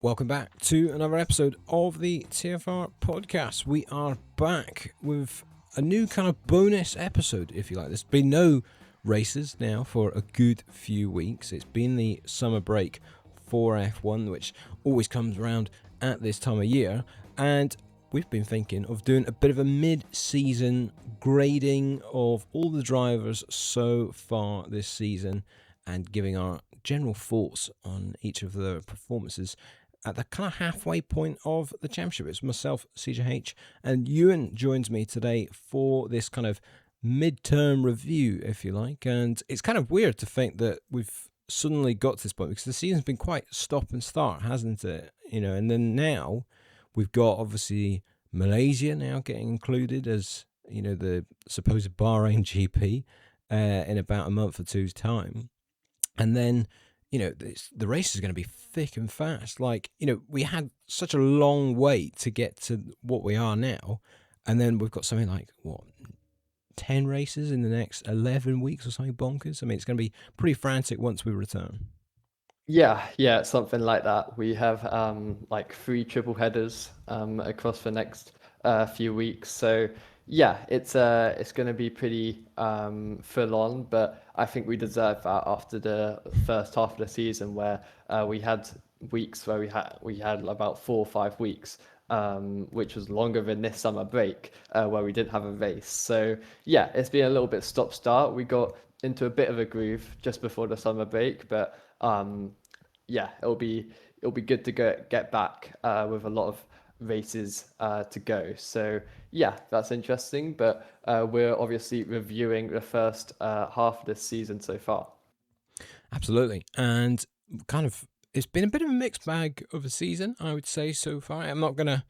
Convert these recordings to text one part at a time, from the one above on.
Welcome back to another episode of the TFR podcast. We are back with a new kind of bonus episode, if you like. There's been no races now for a good few weeks. It's been the summer break for F1, which always comes around at this time of year. And we've been thinking of doing a bit of a mid-season grading of all the drivers so far this season and giving our general thoughts on each of the performances at the kind of halfway point of the championship. It's myself, CJH, and Ewan joins me today for this kind of mid-term review, if you like. And it's kind of weird to think that we've suddenly got to this point because the season's been quite stop and start, hasn't it? You know, and then now we've got obviously Malaysia now getting included as, you know, the supposed Bahrain GP in about a month or two's time. And then, you know, the race is going to be thick and fast. Like, you know, we had such a long wait to get to what we are now. And then we've got something like, 10 races in the next 11 weeks or something bonkers? I mean, it's going to be pretty frantic once we return. Yeah, something like that. We have like 3 triple headers across the next few weeks. So yeah, it's going to be pretty full on, but I think we deserve that after the first half of the season where we had weeks where we had about 4 or 5 weeks, which was longer than this summer break where we didn't have a race. So yeah, it's been a little bit stop start. We got into a bit of a groove just before the summer break, but yeah, it'll be good to get back with a lot of races to go. So yeah, that's interesting. But we're obviously reviewing the first half of this season so far. Absolutely. And kind of, it's been a bit of a mixed bag of a season, I would say, so far. I'm not going to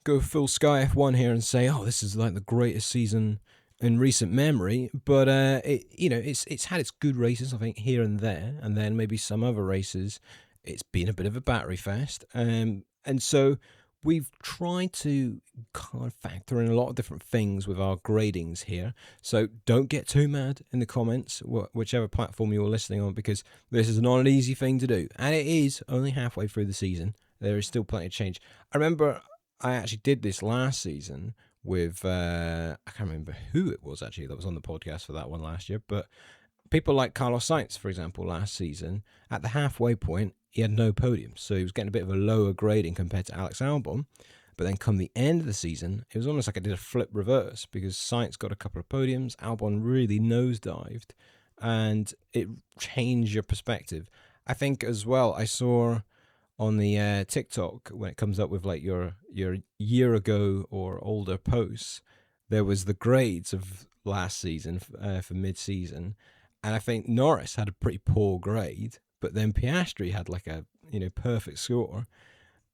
go full Sky F1 here and say, oh, this is like the greatest season in recent memory, but it's had its good races, I think, here and there, and then maybe some other races it's been a bit of a battery fest, and so we've tried to kind of factor in a lot of different things with our gradings here. So don't get too mad in the comments, whichever platform you're listening on, because this is not an easy thing to do, and it is only halfway through the season. There is still plenty of change. I remember I actually did this last season with I can't remember who it was actually that was on the podcast for that one last year, but people like Carlos Sainz, for example, last season at the halfway point he had no podiums, so he was getting a bit of a lower grading compared to Alex Albon. But then come the end of the season, it was almost like I did a flip reverse because Sainz got a couple of podiums, Albon really nosedived, and it changed your perspective. I think as well, I saw on the TikTok when it comes up with like your year ago or older posts, there was the grades of last season for mid-season, and I think Norris had a pretty poor grade, but then Piastri had like a perfect score,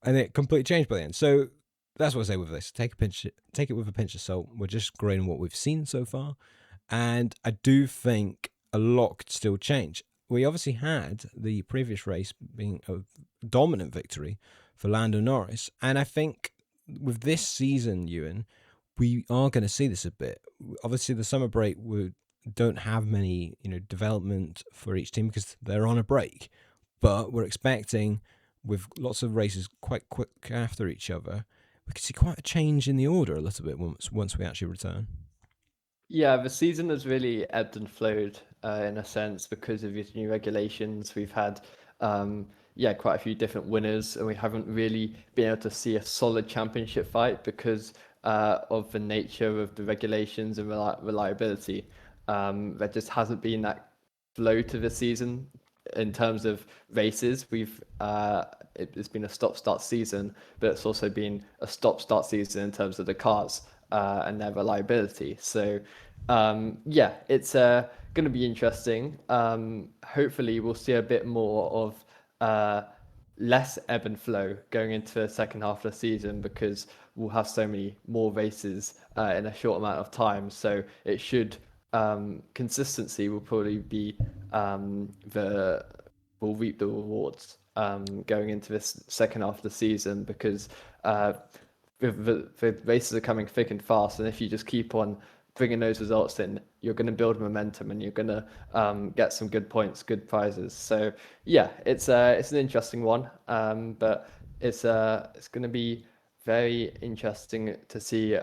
and it completely changed by the end. So that's what I say with this: take it with a pinch of salt. We're just grading what we've seen so far, and I do think a lot could still change. We obviously had the previous race being a dominant victory for Lando Norris, and I think with this season, Ewan, we are going to see this a bit. Obviously, the summer break don't have many development for each team because they're on a break, but we're expecting with lots of races quite quick after each other, we could see quite a change in the order a little bit once we actually return. Yeah, the season has really ebbed and flowed in a sense because of these new regulations. We've had, quite a few different winners, and we haven't really been able to see a solid championship fight because of the nature of the regulations and reliability. There just hasn't been that flow to the season in terms of races. It's been a stop-start season, but it's also been a stop-start season in terms of the cars and their reliability. So yeah, it's going to be interesting. Hopefully, we'll see a bit more of less ebb and flow going into the second half of the season because we'll have so many more races in a short amount of time. So it should consistency will probably be the will reap the rewards going into this second half of the season because the races are coming thick and fast, and if you just keep on bringing those results in, you're going to build momentum and you're going to get some good points, good prizes. So yeah, it's an interesting one, but it's going to be very interesting to see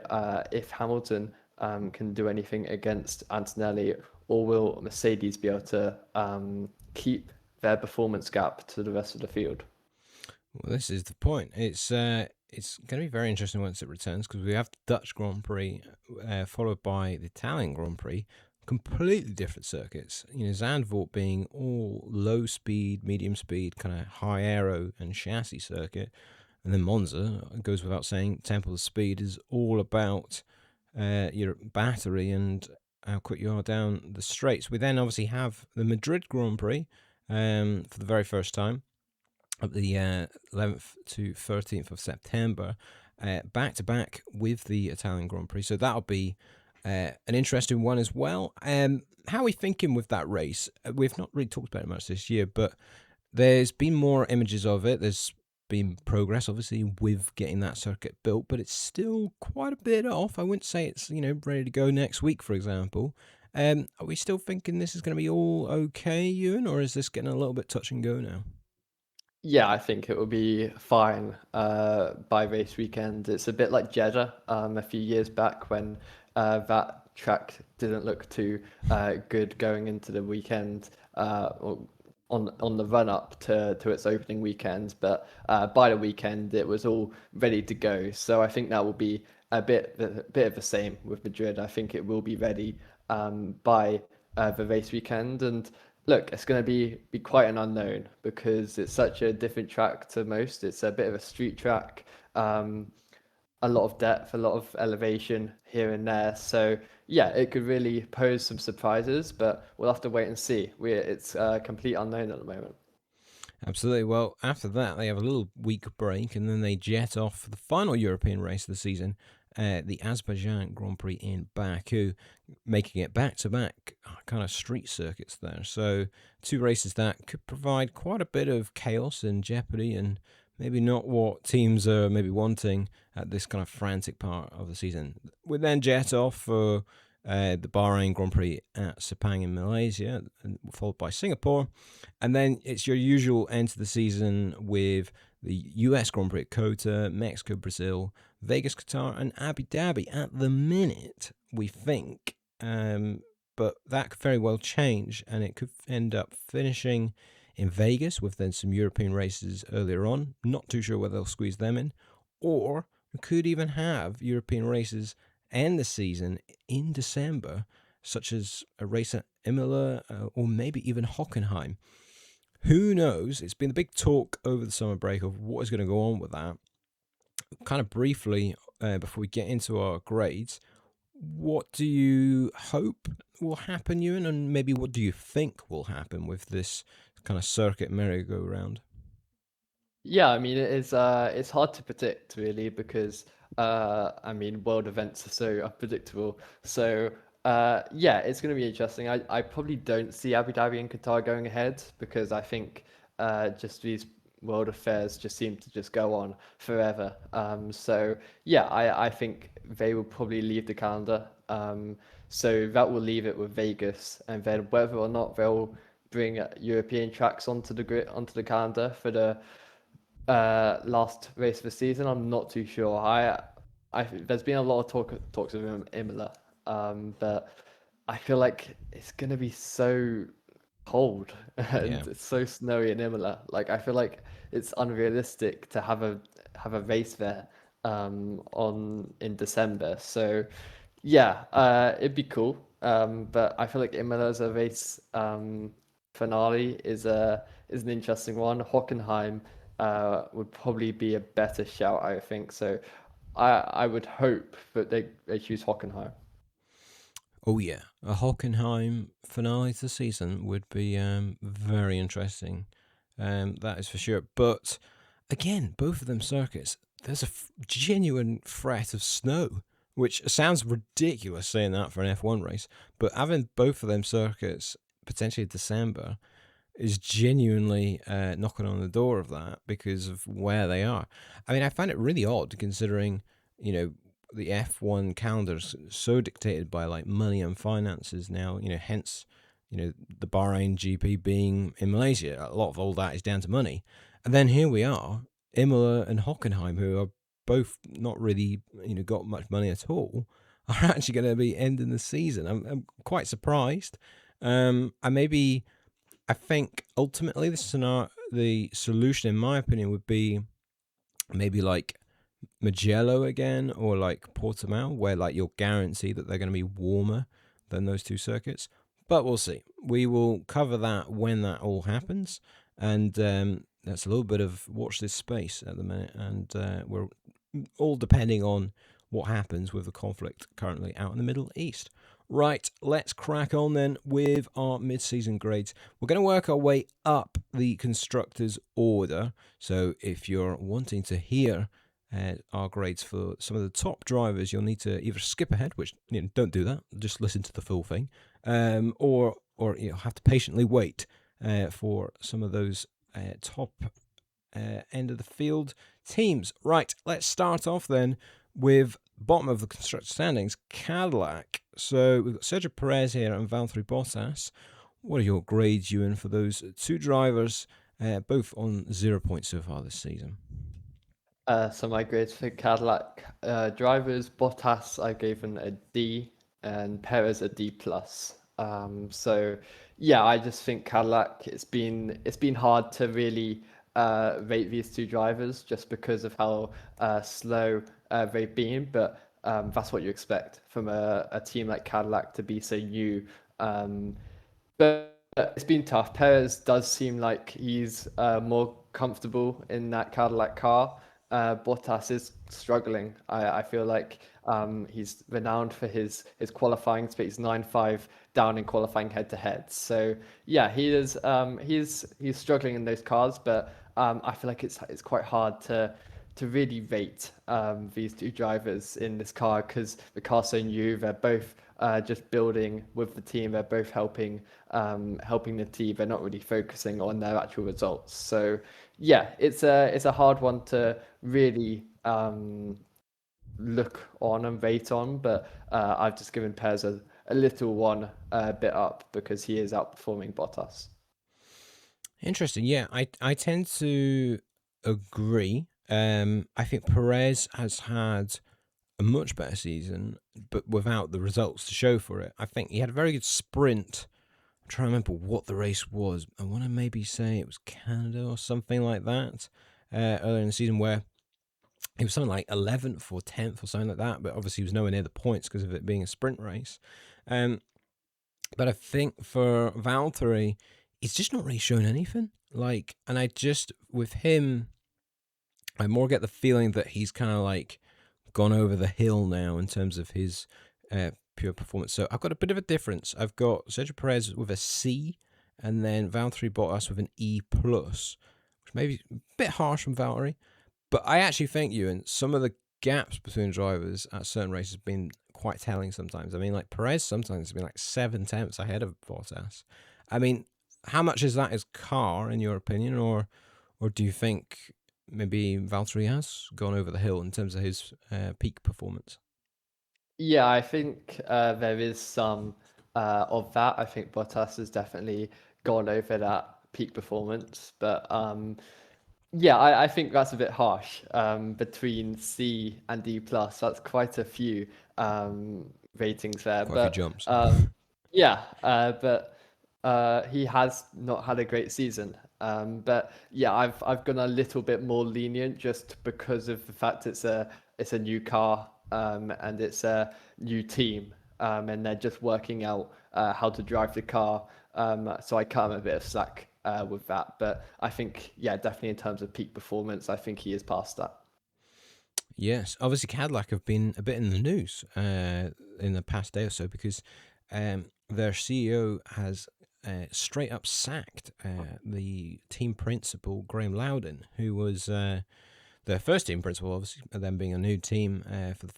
if Hamilton can do anything against Antonelli, or will Mercedes be able to keep their performance gap to the rest of the field? Well, this is the point. It's going to be very interesting once it returns because we have the Dutch Grand Prix followed by the Italian Grand Prix, completely different circuits. Zandvoort being all low speed, medium speed, kind of high aero and chassis circuit, and then Monza, goes without saying, Temple of Speed is all about your battery and how quick you are down the straights. We then obviously have the Madrid Grand Prix for the very first time of the 11th to 13th of September, back to back with the Italian Grand Prix. So that'll be an interesting one as well. How are we thinking with that race? We've not really talked about it much this year, but there's been more images of it. There's been progress, obviously, with getting that circuit built, but it's still quite a bit off. I wouldn't say it's ready to go next week, for example. Are we still thinking this is going to be all okay, Ewan, or is this getting a little bit touch and go now? Yeah, I think it will be fine by race weekend. It's a bit like Jeddah a few years back when that track didn't look too good going into the weekend or on the run up to its opening weekend. But by the weekend, it was all ready to go. So I think that will be a bit of the same with Madrid. I think it will be ready by the race weekend. And look, it's going to be quite an unknown because it's such a different track to most. It's a bit of a street track, a lot of depth, a lot of elevation here and there. So yeah, it could really pose some surprises, but we'll have to wait and see. It's a complete unknown at the moment. Absolutely. Well, after that, they have a little week break and then they jet off for the final European race of the season, the Azerbaijan Grand Prix in Baku, making it back to back kind of street circuits there. So, two races that could provide quite a bit of chaos and jeopardy, and maybe not what teams are maybe wanting at this kind of frantic part of the season. We then jet off for the Bahrain Grand Prix at Sepang in Malaysia, followed by Singapore. And then it's your usual end to the season with the US Grand Prix at Kota, Mexico, Brazil, Vegas, Qatar, and Abu Dhabi at the minute, we think. But that could very well change, and it could end up finishing in Vegas with then some European races earlier on. Not too sure whether they'll squeeze them in. Or we could even have European races end the season in December, such as a race at Imola or maybe even Hockenheim. Who knows? It's been a big talk over the summer break of what is going to go on with that. Kind of briefly, before we get into our grades, what do you hope will happen, Ewan, and maybe what do you think will happen with this kind of circuit merry-go-round? Yeah, I mean it's hard to predict really because I mean world events are so unpredictable. So yeah, it's going to be interesting. I probably don't see Abu Dhabi and Qatar going ahead because I think just these world affairs just seem to just go on forever. So yeah, I think they will probably leave the calendar. So that will leave it with Vegas, and then whether or not they'll bring European tracks onto the grid onto the calendar for the last race of the season. I'm not too sure. There's been a lot of talks of Imola, but I feel like it's gonna be so cold Yeah. and it's so snowy in Imola. Like I feel like it's unrealistic to have a race there on in December. So yeah, it'd be cool. But I feel like Imola's a race finale is an interesting one. Hockenheim would probably be a better shout, I think. So I would hope that they choose Hockenheim. Oh yeah, a Hockenheim finale to the season would be very interesting. That is for sure. But again, both of them circuits, there's a genuine threat of snow, which sounds ridiculous saying that for an F1 race. But having both of them circuits potentially December is genuinely knocking on the door of that because of where they are. I mean, I find it really odd considering, you know, the F1 calendar's so dictated by like money and finances now, hence, the Bahrain GP being in Malaysia. A lot of all that is down to money. And then here we are. Imola and Hockenheim, who are both not really, got much money at all, are actually going to be ending the season. I'm quite surprised. I think ultimately the solution, in my opinion, would be maybe like Mugello again, or like Portimao, where like you're guaranteed that they're going to be warmer than those two circuits. But we'll see. We will cover that when that all happens, and that's a little bit of watch this space at the minute, and we're all depending on what happens with the conflict currently out in the Middle East. Right, let's crack on then with our mid-season grades. We're going to work our way up the constructors' order. So if you're wanting to hear our grades for some of the top drivers, you'll need to either skip ahead, which don't do that, just listen to the full thing, or you'll have to patiently wait for some of those top end of the field teams. Right, let's start off then with bottom of the constructor standings, Cadillac. So we've got Sergio Perez here and Valtteri Bottas. What are your grades, Ewan, for those two drivers, both on 0 points so far this season? So my grades for Cadillac drivers, Bottas I gave him a D and Perez a D plus. So yeah, I just think Cadillac it's been hard to really rate these two drivers just because of how slow they've been, but that's what you expect from a team like Cadillac to be so new. But it's been tough. Perez does seem like he's more comfortable in that Cadillac car. Bottas is struggling. I feel like he's renowned for his qualifying speed. He's 9.5 down in qualifying head to head. So yeah, he's struggling in those cars, but I feel like it's quite hard to really rate these two drivers in this car because the car's so new. They're both just building with the team. They're both helping the team. They're not really focusing on their actual results. So yeah, it's a hard one to really look on and rate on. But I've just given Perez a little one bit up because he is outperforming Bottas. Interesting. Yeah, I tend to agree. I think Perez has had a much better season, but without the results to show for it. I think he had a very good sprint. I'm trying to remember what the race was. I want to maybe say it was Canada or something like that earlier in the season, where he was something like 11th or 10th or something like that, but obviously he was nowhere near the points because of it being a sprint race. Um, but I think for Valtteri, he's just not really shown anything. Like, and I just, with him, I more get the feeling that he's kind of like gone over the hill now in terms of his pure performance. So I've got a bit of a difference. I've got Sergio Perez with a C, and then Valtteri Bottas with an E plus, which may be a bit harsh from Valtteri. But I actually think, Ewan, some of the gaps between drivers at certain races have been quite telling sometimes. I mean, like Perez sometimes has been like 7 tenths ahead of Bottas. I mean, how much is that his car, in your opinion, or do you think maybe Valtteri has gone over the hill in terms of his peak performance? Yeah, I think there is some of that. I think Bottas has definitely gone over that peak performance, but yeah, I think that's a bit harsh. Between C and D plus, that's quite a few ratings there. Quite a few But jumps. yeah, but he has not had a great season. But yeah, I've gone a little bit more lenient just because of the fact it's a new car and it's a new team and they're just working out how to drive the car. So I cut him a bit of slack with that. But I think, yeah, definitely in terms of peak performance, I think he is past that. Yes, obviously Cadillac have been a bit in the news in the past day or so because their CEO has straight up sacked the team principal Graham Loudon, who was their first team principal, obviously, and then being a new team for the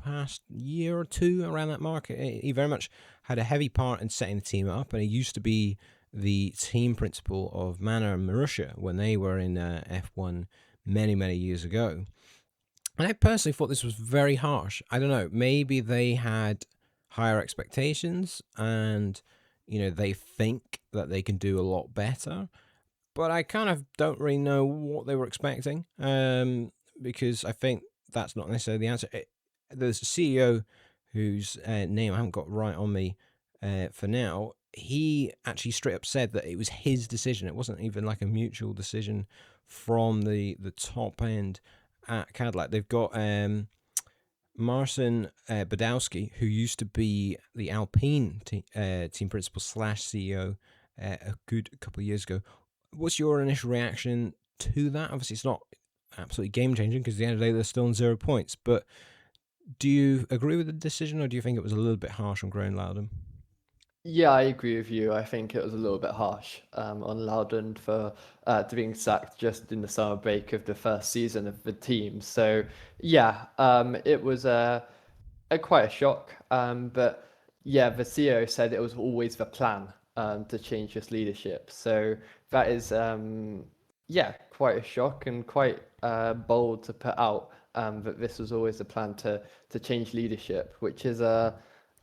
past year or two around that mark. He very much had a heavy part in setting the team up, and he used to be the team principal of Manor and Marussia when they were in F1 many, many years ago. And I personally thought this was very harsh. I don't know, maybe they had higher expectations and, they think that they can do a lot better. but I kind of don't really know what they were expecting, because I think that's not necessarily the answer. There's a CEO whose name I haven't got right on me for now. He actually straight up said that it was his decision. It wasn't even like a mutual decision from the top end at Cadillac. They've got Marcin Badowski, who used to be the Alpine team principal slash CEO a good couple of years ago. What's your initial reaction to that? Obviously, it's not absolutely game changing because at the end of the day, they're still on 0 points. But do you agree with the decision, or do you think it was a little bit harsh on Graham Loudon? Yeah, I agree with you. I think it was a little bit harsh on Loudon for to being sacked just in the summer break of the first season of the team. So yeah, it was quite a shock. But yeah, the CEO said it was always the plan to change this leadership. So that is yeah, quite a shock and quite bold to put out that this was always the plan to change leadership, which is It's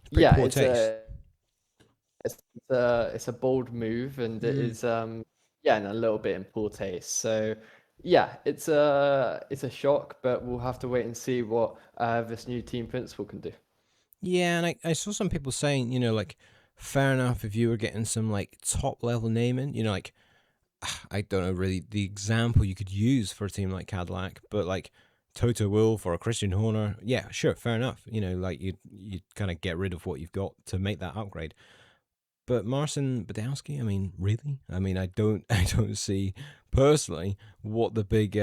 pretty yeah, poor taste. it's a bold move, and it Mm. is yeah, and a little bit in poor taste. So yeah, it's a shock, but we'll have to wait and see what this new team principal can do. Yeah, and I saw some people saying, like, fair enough if you were getting some, like, top level naming, like, I don't know really the example you could use for a team like Cadillac, but like Toto Wolff or a Christian Horner, yeah, sure, fair enough. Like you kind of get rid of what you've got to make that upgrade. But Marcin Badowski, I mean, really? I mean, I don't, I don't see personally what the big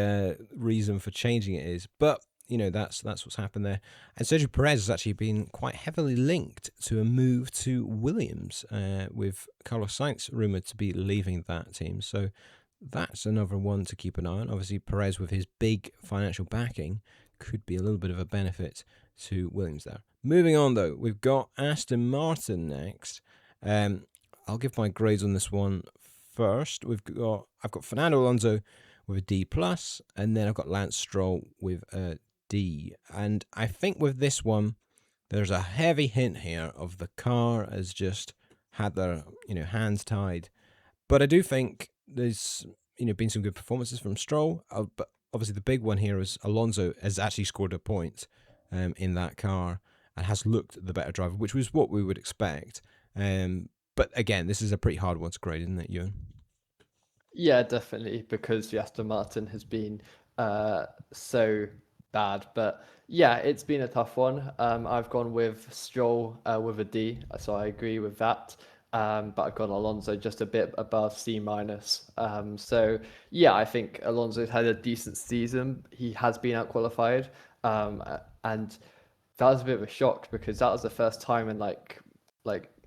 reason for changing it is. But that's what's happened there. And Sergio Perez has actually been quite heavily linked to a move to Williams, with Carlos Sainz rumored to be leaving that team. So that's another one to keep an eye on. Obviously, Perez with his big financial backing could be a little bit of a benefit to Williams there. Moving on though, we've got Aston Martin next. Um, I'll give my grades on this one first. I've got Fernando Alonso with a D plus, and then I've got Lance Stroll with a D. And I think with this one, there's a heavy hint here of the car has just had their hands tied. But I do think there's been some good performances from Stroll. But obviously the big one here is Alonso has actually scored a point in that car and has looked the better driver, which was what we would expect. But again, this is a pretty hard one to grade, isn't it, Ewan? Yeah, definitely, because the Aston Martin has been so bad. But yeah, it's been a tough one. I've gone with Stroll with a D, so I agree with that. But I've got Alonso just a bit above C minus. So yeah, I think Alonso's had a decent season. He has been out qualified, and that was a bit of a shock because that was the first time in like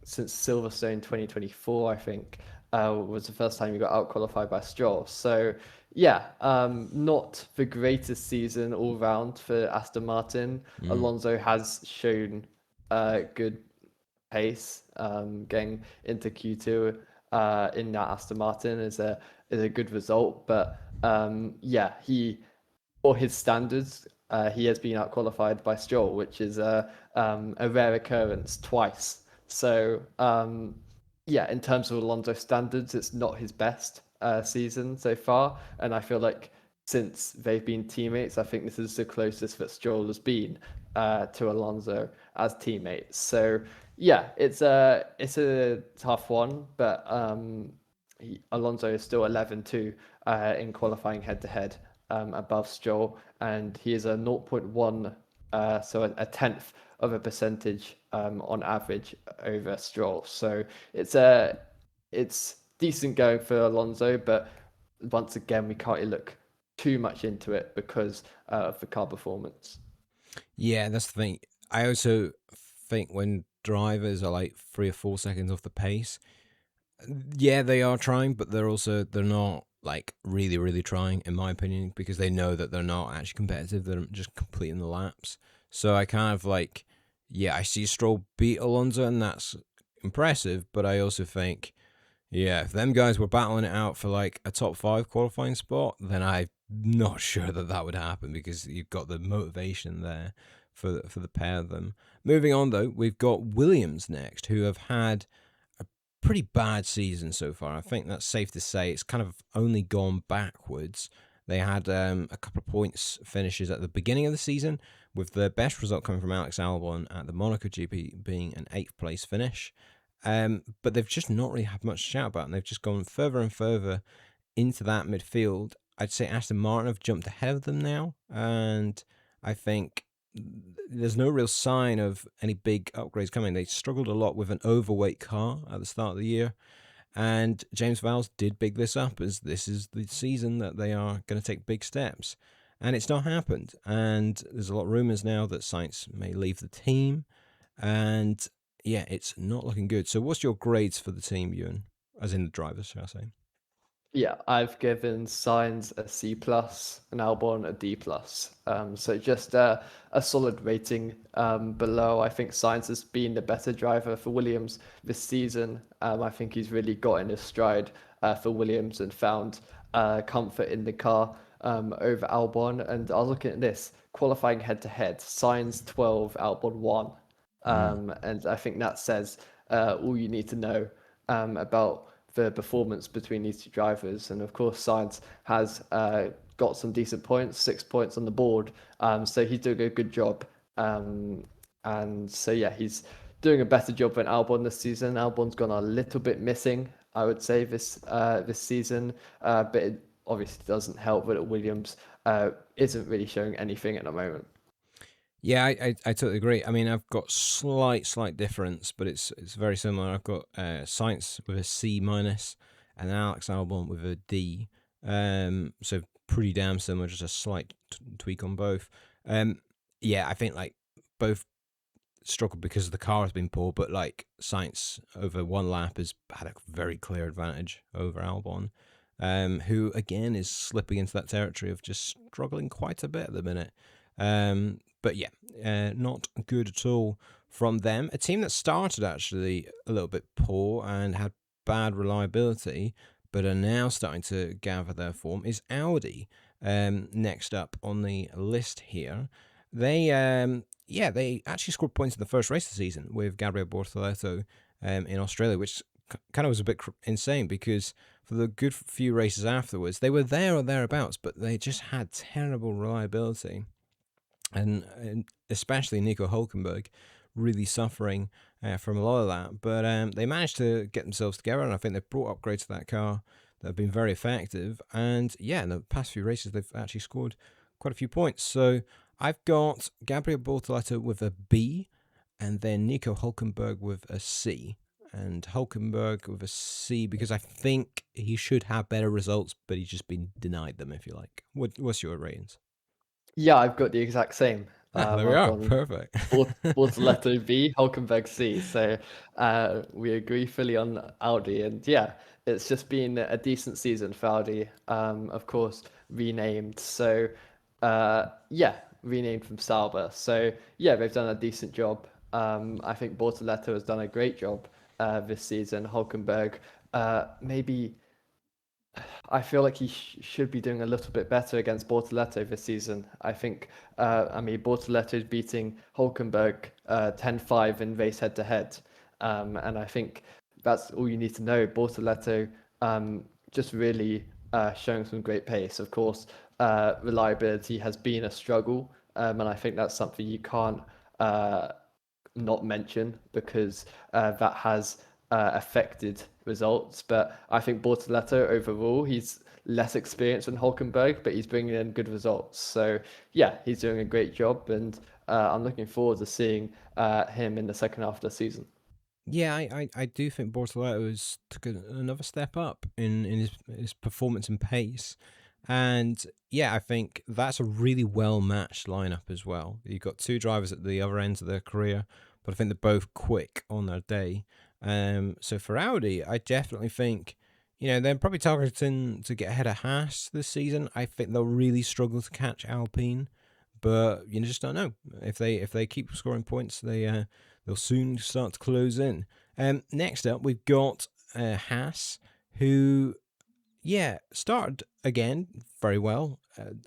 since Silverstone 2024, I think, was the first time he got out qualified by Stroll. So yeah, not the greatest season all round for Aston Martin. Mm. Alonso has shown good pace, getting into Q2 in that Aston Martin is a good result. But yeah, for his standards, he has been out qualified by Stroll, which is a rare occurrence twice. So yeah, in terms of Alonso standards, it's not his best season so far, and I feel like since they've been teammates, I think this is the closest that Stroll has been to Alonso as teammates. So yeah, it's a tough one, but Alonso is still 11-2 in qualifying head to head above Stroll, and he is a zero point 0.1, so a tenth of a percentage on average over Stroll. So it's decent going for Alonso, but once again we can't really look too much into it because of the car performance. Yeah, that's the thing. I also think when drivers are like 3 or 4 seconds off the pace, yeah, they are trying, but they're not like really, really trying, in my opinion, because they know that they're not actually competitive. They're just completing the laps. So I kind of like, yeah, I see Stroll beat Alonso, and that's impressive. But I also think, yeah, if them guys were battling it out for like a top five qualifying spot, then I'm not sure that that would happen because you've got the motivation there for the pair of them. Moving on though, we've got Williams next, who have had pretty bad season so far. I think that's safe to say. It's kind of only gone backwards. They had a couple of points finishes at the beginning of the season, with the best result coming from Alex Albon at the Monaco GP being an 8th place finish. But they've just not really had much to shout about, and they've just gone further and further into that midfield. I'd say Aston Martin have jumped ahead of them now, and I think there's no real sign of any big upgrades coming. They struggled a lot with an overweight car at the start of the year, and James Vowles did big this up as this is the season that they are going to take big steps. And it's not happened. And there's a lot of rumours now that Sainz may leave the team. And yeah, it's not looking good. So what's your grades for the team, Ewan? As in the drivers, shall I say? Yeah, I've given Signs a C plus and Albon a D plus. So just a solid rating below. I think Signs has been the better driver for Williams this season. I think he's really got in his stride for Williams and found comfort in the car over Albon. And I was looking at this qualifying head to head. Signs 12, Albon 1. Mm. And I think that says all you need to know about the performance between these two drivers. And of course, Sainz has got some decent points, 6 points on the board. So he's doing a good job. And so, yeah, he's doing a better job than Albon this season. Albon's gone a little bit missing, I would say, this season. But it obviously doesn't help that Williams isn't really showing anything at the moment. Yeah, I totally agree. I mean, I've got slight difference, but it's very similar. I've got Science with a C minus and Alex Albon with a D. So pretty damn similar, just a slight tweak on both. Yeah, I think like both struggled because the car has been poor, but like Science over one lap has had a very clear advantage over Albon, who again is slipping into that territory of just struggling quite a bit at the minute. But yeah, not good at all from them. A team that started actually a little bit poor and had bad reliability, but are now starting to gather their form is Audi. Next up on the list here, they actually scored points in the first race of the season with Gabriel Bortoleto in Australia, which kind of was a bit insane because for the good few races afterwards, they were there or thereabouts, but they just had terrible reliability. And especially Nico Hulkenberg really suffering from a lot of that. But they managed to get themselves together, and I think they've brought upgrades to that car that have been very effective. And yeah, in the past few races, they've actually scored quite a few points. So I've got Gabriel Bortoleto with a B, and then Nico Hulkenberg with a C. And Hulkenberg with a C because I think he should have better results, but he's just been denied them, if you like. What's your ratings? Yeah, I've got the exact same. There we I've are. gone Perfect. Bortoleto B, Hulkenberg C. So we agree fully on Audi. And yeah, it's just been a decent season for Audi. Of course, renamed. So yeah, renamed from Sauber. So yeah, they've done a decent job. I think Bortoleto has done a great job this season. Hulkenberg, maybe I feel like he should be doing a little bit better against Bortoleto this season. I think, I mean, Bortoleto is beating Hulkenberg 10-5 in race head to head. And I think that's all you need to know. Bortoleto just really showing some great pace. Of course, reliability has been a struggle. And I think that's something you can't not mention because that has affected results. But I think Bortoleto overall, he's less experienced than Hulkenberg, but he's bringing in good results. So yeah, he's doing a great job, and I'm looking forward to seeing him in the second half of the season. Yeah, I do think Bortoleto has took another step up in his performance and pace. And yeah, I think that's a really well matched lineup as well. You've got two drivers at the other ends of their career, but I think they're both quick on their day. So for Audi, I definitely think, they're probably targeting to get ahead of Haas this season. I think they'll really struggle to catch Alpine, but you just don't know. If they keep scoring points, they'll soon start to close in. Next up, we've got Haas, who started again very well.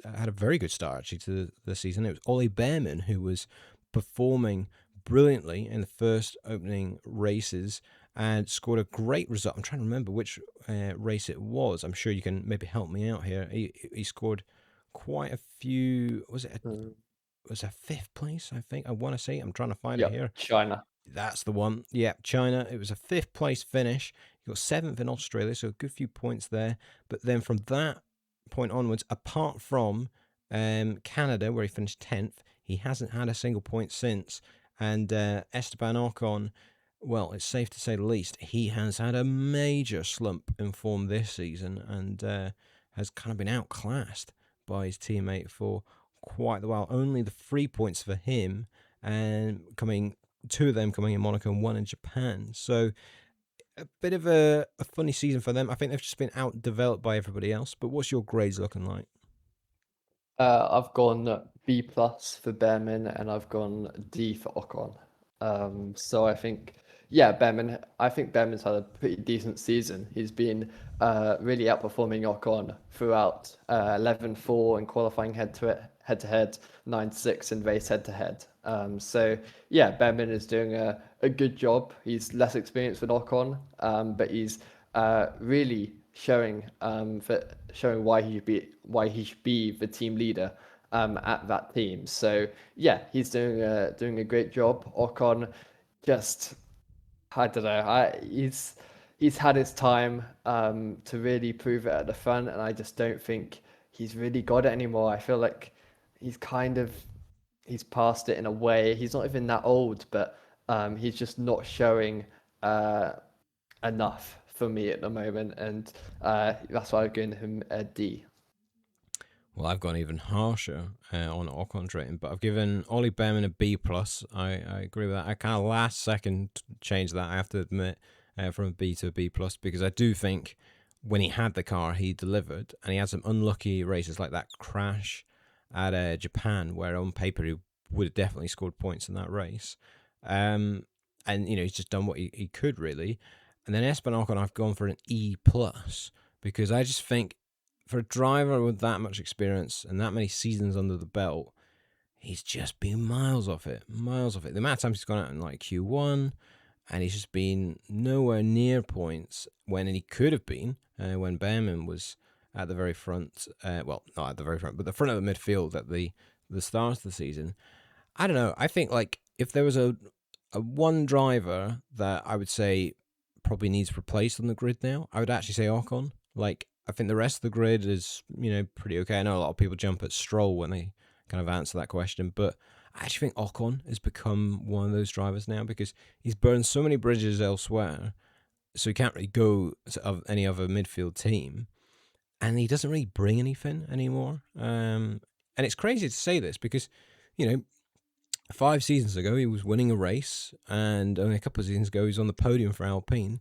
Had a very good start actually to the season. It was Ollie Behrman who was performing brilliantly in the first opening races, and scored a great result. I'm trying to remember which race it was. I'm sure you can maybe help me out here. He scored quite a few. Mm. Was a fifth place? I think I want to say. I'm trying to find it Yep, here. China. That's the one. Yeah, China. It was a fifth place finish. He got seventh in Australia, so a good few points there. But then from that point onwards, apart from Canada, where he finished 10th, he hasn't had a single point since. And Esteban Ocon, well, it's safe to say the least, he has had a major slump in form this season and has kind of been outclassed by his teammate for quite a while. Only the 3 points for him, and coming two of them coming in Monaco and one in Japan. So a bit of a funny season for them. I think they've just been outdeveloped by everybody else. But what's your grades looking like? I've gone B plus for Behrman and I've gone D for Ocon. So I think, yeah, I think Behrman's had a pretty decent season. He's been really outperforming Ocon throughout 11-4 in qualifying head to head, 9-6 in race head to head. So yeah, Behrman is doing a good job. He's less experienced with Ocon, but he's really showing why he should be the team leader at that team. So yeah, he's doing a great job. Ocon just I don't know. He's had his time to really prove it at the front, and I just don't think he's really got it anymore. I feel like he's kind of he's past it in a way. He's not even that old, but he's just not showing uh, enough for me at the moment, and that's why I'm giving him a D. Well, I've gone even harsher on Ocon's rating, but I've given Ollie Behrman a B plus. I agree with that. I kind of last second changed that. I have to admit, from a B to a B plus, because I do think when he had the car, he delivered, and he had some unlucky races like that crash at Japan, where on paper he would have definitely scored points in that race. And he's just done what he could really. And then Esteban Ocon, I've gone for an E plus because I just think for a driver with that much experience and that many seasons under the belt, he's just been miles off it. Miles off it. The amount of times he's gone out in like Q1 and he's just been nowhere near points when he could have been when Behrman was at the very front. Well, not at the very front, but the front of the midfield at the start of the season. I don't know. I think like if there was a one driver that I would say probably needs replaced on the grid now, I would actually say Ocon. Like I think the rest of the grid is pretty okay. I know a lot of people jump at Stroll when they kind of answer that question, but I actually think Ocon has become one of those drivers now because he's burned so many bridges elsewhere, so he can't really go to any other midfield team, and he doesn't really bring anything anymore. And it's crazy to say this because, you know, 5 seasons ago he was winning a race, and only a couple of seasons ago he was on the podium for Alpine.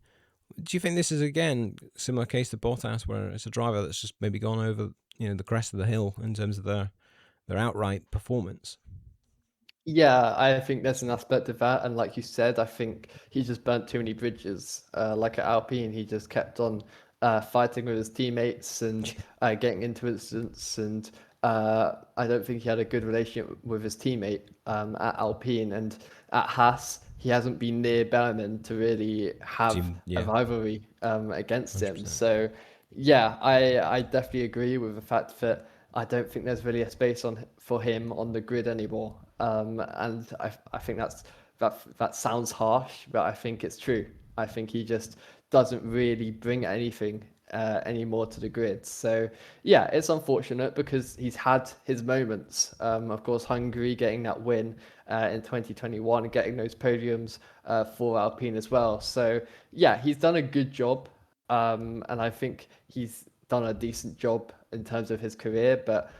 Do you think this is again similar case to Bottas, where it's a driver that's just maybe gone over the crest of the hill in terms of their outright performance? Yeah, I think there's an aspect of that, and like you said, I think he just burnt too many bridges. Like at Alpine, he just kept on fighting with his teammates and getting into incidents, and I don't think he had a good relationship with his teammate at Alpine, and at Haas, he hasn't been near Berman to really have a Yeah, rivalry against him. 100%. So, yeah, I definitely agree with the fact that I don't think there's really a space for him on the grid anymore. And I think that sounds harsh, but I think it's true. I think he just doesn't really bring anything anymore to the grid. So yeah, it's unfortunate because he's had his moments. Of course, Hungary getting that win in 2021 and getting those podiums for Alpine as well. So yeah, he's done a good job, and I think he's done a decent job in terms of his career, but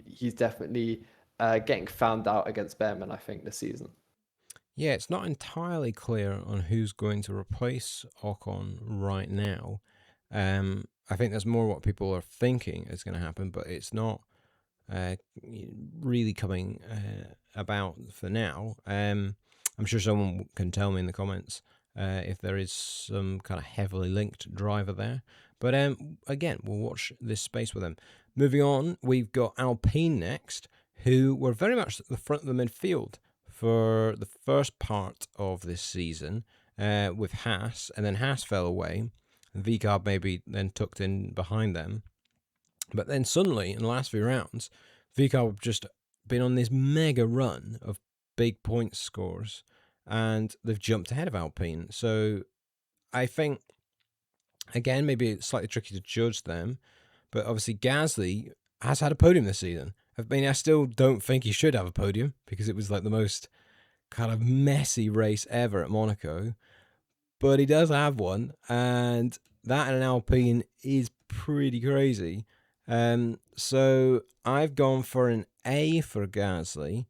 he's definitely getting found out against Behrman, I think, this season. Yeah, it's not entirely clear on who's going to replace Ocon right now. I think that's more what people are thinking is going to happen, but it's not uh, really coming about for now. I'm sure someone can tell me in the comments if there is some kind of heavily linked driver there. But again, we'll watch this space with them. Moving on, we've got Alpine next, who were very much at the front of the midfield for the first part of this season with Haas, and then Haas fell away. And VCARB maybe then tucked in behind them. But then suddenly, in the last few rounds, VCARB have just been on this mega run of big point scores, and they've jumped ahead of Alpine. So I think, again, maybe it's slightly tricky to judge them, but obviously Gasly has had a podium this season. I mean, I still don't think he should have a podium because it was like the most kind of messy race ever at Monaco, but he does have one, and that in an Alpine is pretty crazy. So I've gone for an A for Gasly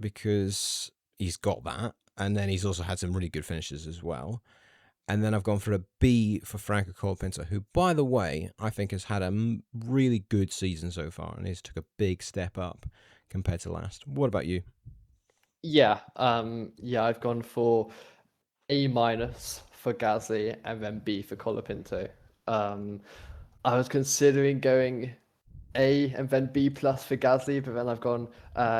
because he's got that, and then he's also had some really good finishes as well. And then I've gone for a B for Franco Colapinto, who, by the way, I think has had a really good season so far, and he's took a big step up compared to last. What about you? Yeah, I've gone for A minus for Gasly and then B for Colapinto. Um, I was considering going A and then B plus for Gasly, but then I've gone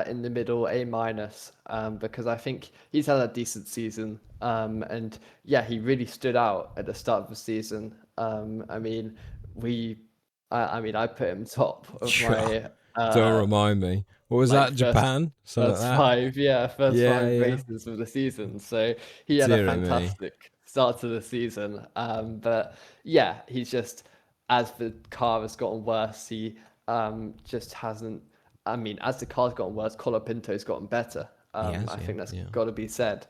in the middle A minus because I think he's had a decent season. And yeah, he really stood out at the start of the season. I mean, we, I mean, I put him top of my Don't remind me. What was like that? Japan? Something like that? first Yeah, five yeah. races of the season. So he had a Dear me. fantastic start to the season. But yeah, he's just as the car has gotten worse, he just hasn't. I mean, as the car's gotten worse, Colapinto's gotten better. Yes, I yeah, think that's yeah. got to be said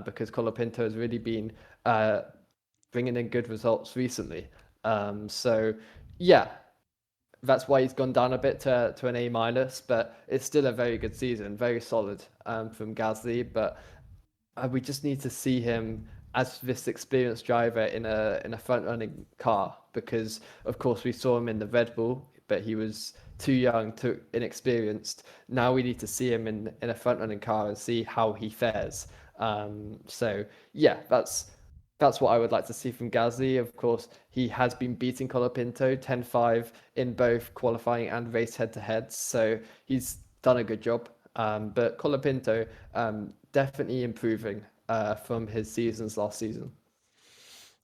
because Colapinto has really been uh, bringing in good results recently. So yeah, that's why he's gone down a bit to an A minus, but it's still a very good season, very solid from Gasly. But we just need to see him as this experienced driver in a front running car because of course we saw him in the Red Bull, but he was too young, too inexperienced. Now we need to see him in a front running car and see how he fares. So yeah, that's what I would like to see from Gasly. Of course, he has been beating Colapinto 10-5 in both qualifying and race head-to-heads, so he's done a good job. But Colapinto definitely improving from his seasons last season.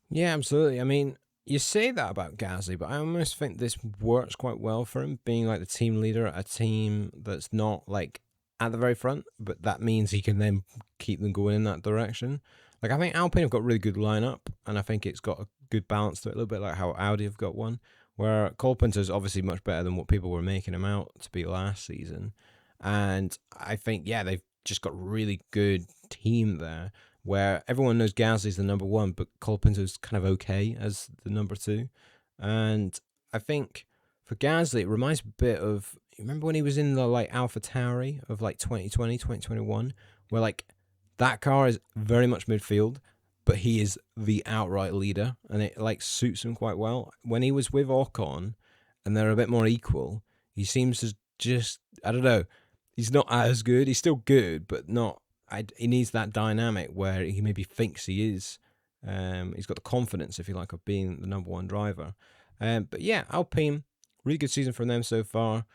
Yeah, absolutely. I mean, you say that about Gasly, but I almost think this works quite well for him, being like the team leader at a team that's not like at the very front, but that means he can then keep them going in that direction. Like, I think Alpine have got a really good lineup, and I think it's got a good balance to it, a little bit like how Audi have got one, where Colpinter is obviously much better than what people were making him out to be last season. And I think, yeah, they've just got really good team there where everyone knows Gasly's the number one, but Colapinto's kind of okay as the number two. And I think for Gasly, it reminds me a bit of, you remember when he was in the like Alpha Tauri of like 2020, 2021, where like that car is very much midfield, but he is the outright leader and it like suits him quite well. When he was with Ocon and they're a bit more equal, he seems to just, I don't know, he's not as good. He's still good, but not. He needs that dynamic where he maybe thinks he is. He's got the confidence, if you like, of being the number one driver. But yeah, Alpine, really good season from them so far.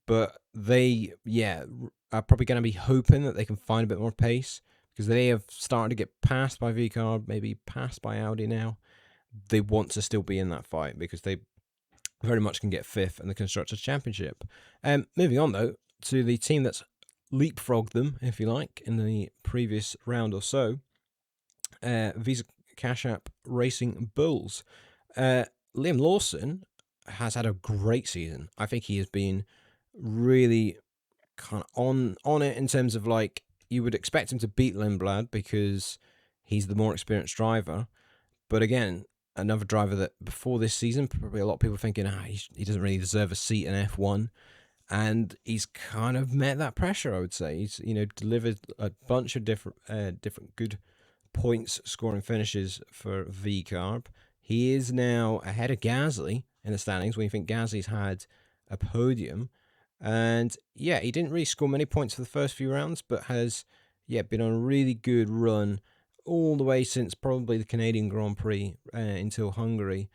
But they, yeah, are probably going to be hoping that they can find a bit more pace because they have started to get passed by VCARB, maybe passed by Audi now. They want to still be in that fight because they very much can get fifth in the Constructors' Championship. Moving on, though, to the team that's leapfrogged them, if you like, in the previous round or so, Visa Cash App Racing Bulls. Liam Lawson has had a great season. I think he has been really kind of on it in terms of like you would expect him to beat Lindblad because he's the more experienced driver. But again, another driver that before this season, probably a lot of people thinking, he doesn't really deserve a seat in F1. And he's kind of met that pressure, I would say. He's, delivered a bunch of different good points scoring finishes for VCARB. He is now ahead of Gasly in the standings when you think Gasly's had a podium. And yeah, he didn't really score many points for the first few rounds, but has been on a really good run all the way since probably the Canadian Grand Prix until Hungary,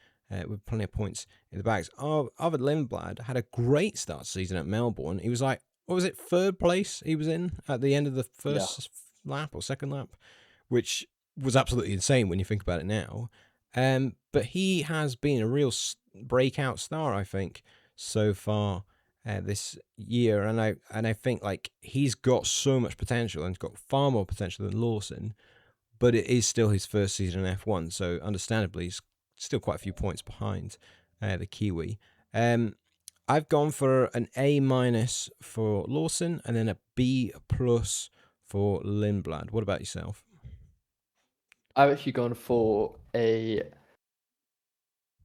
with plenty of points in the bags. Arvid Lindblad had a great start season at Melbourne. He was like what was it, third place he was in at the end of the Yeah. first lap or second lap, which was absolutely insane when you think about it now. But he has been a real breakout star, I think, so far this year, and I think like he's got so much potential and he's got far more potential than Lawson, but it is still his first season in F1, so understandably he's still quite a few points behind the Kiwi. I've gone for an A minus for Lawson and then a B plus for Lindblad. What about yourself? I've actually gone for a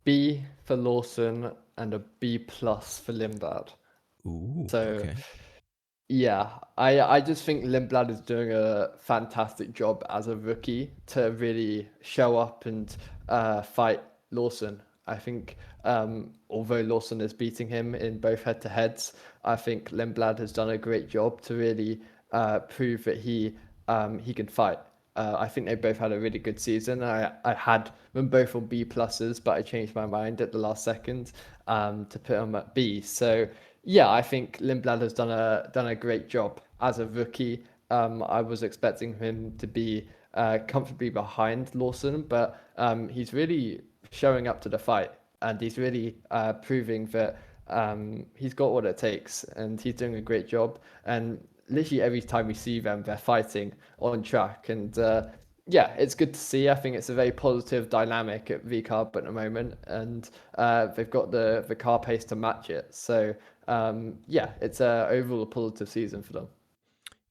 B for Lawson and a B plus for Limbad. Ooh, So okay. yeah, I just think Lindblad is doing a fantastic job as a rookie to really show up and fight Lawson. I think although Lawson is beating him in both head-to-heads, I think Lindblad has done a great job to really prove that he can fight. I think they both had a really good season. I had them both on B pluses, but I changed my mind at the last second to put them at B. So yeah, I think Lindblad has done a great job as a rookie. I was expecting him to be comfortably behind Lawson, but he's really showing up to the fight, and he's really proving that he's got what it takes, and he's doing a great job. And literally every time we see them, they're fighting on track, and yeah, it's good to see. I think it's a very positive dynamic at VCarb at the moment, and they've got the car pace to match it. So yeah, it's overall a positive season for them.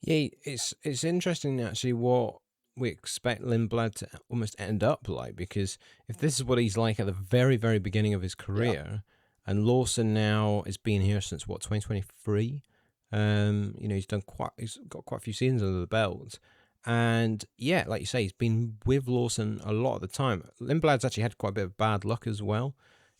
Yeah, it's interesting actually what we expect Lindblad to almost end up like, because if this is what he's like at the very, very beginning of his Yeah, career, and Lawson now has been here since what, 2023. He's got quite a few seasons under the belt, and yeah, like you say, he's been with Lawson a lot of the time. Lindblad's actually had quite a bit of bad luck as well.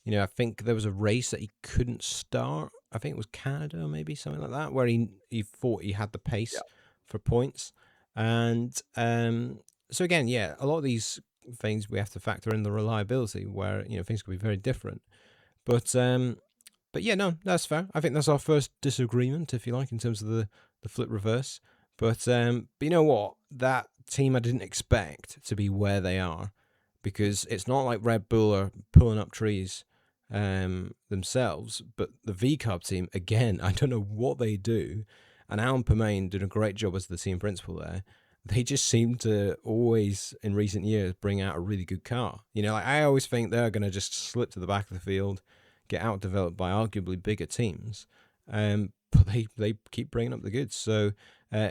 I think there was a race that he couldn't start. I think it was Canada, or maybe something like that, where he thought he had the yeah. pace for points. And so again, yeah, a lot of these things we have to factor in the reliability, where things could be very different. But yeah, no, that's fair. I think that's our first disagreement, if you like, in terms of the flip reverse. But you know what? That team I didn't expect to be where they are, because it's not like Red Bull are pulling up trees themselves, but the VCarb team, again, I don't know what they do, and Alan Permain did a great job as the team principal there. They just seem to always, in recent years, bring out a really good car. Like I always think they're going to just slip to the back of the field, get outdeveloped by arguably bigger teams, but they keep bringing up the goods. So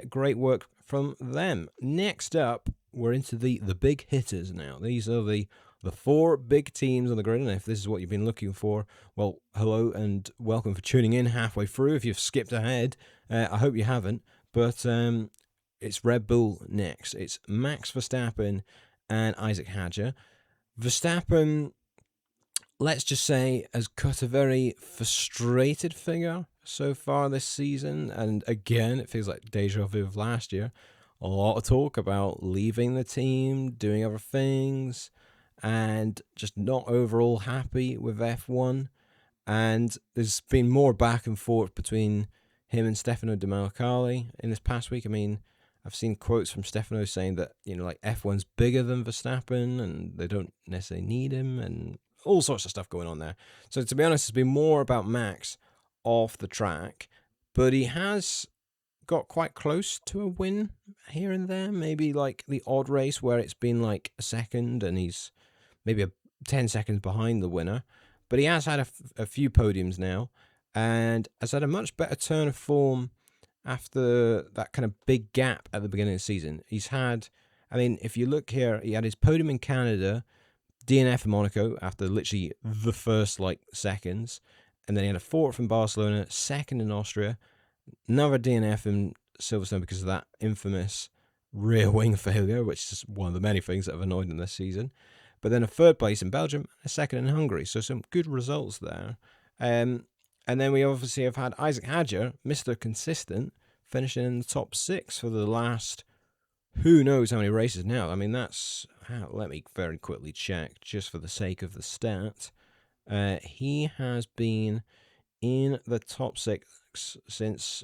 great work from them. Next up, we're into the big hitters now. These are the four big teams on the grid, and if this is what you've been looking for, well, hello and welcome for tuning in halfway through. If you've skipped ahead, I hope you haven't, but it's Red Bull next. It's Max Verstappen and Isaac Hadjar. Verstappen, let's just say, has cut a very frustrated figure so far this season, and again, it feels like deja vu of last year. A lot of talk about leaving the team, doing other things, and just not overall happy with F1. And there's been more back and forth between him and Stefano Domenicali in this past week. I mean, I've seen quotes from Stefano saying that, like F1's bigger than Verstappen and they don't necessarily need him, and all sorts of stuff going on there. So to be honest, it's been more about Max off the track, but he has got quite close to a win here and there. Maybe like the odd race where it's been like a second and he's maybe 10 seconds behind the winner. But he has had a few podiums now and has had a much better turn of form after that kind of big gap at the beginning of the season. He's had, I mean, if you look here, he had his podium in Canada, DNF in Monaco after literally the first like seconds. And then he had a fourth in Barcelona, second in Austria, another DNF in Silverstone because of that infamous rear wing failure, which is one of the many things that have annoyed him this season. But then a third place in Belgium, a second in Hungary. So some good results there. And then we obviously have had Isaac Hadjar, Mr. Consistent, finishing in the top six for the last who knows how many races now. I mean, let me very quickly check just for the sake of the stat. He has been in the top six Max since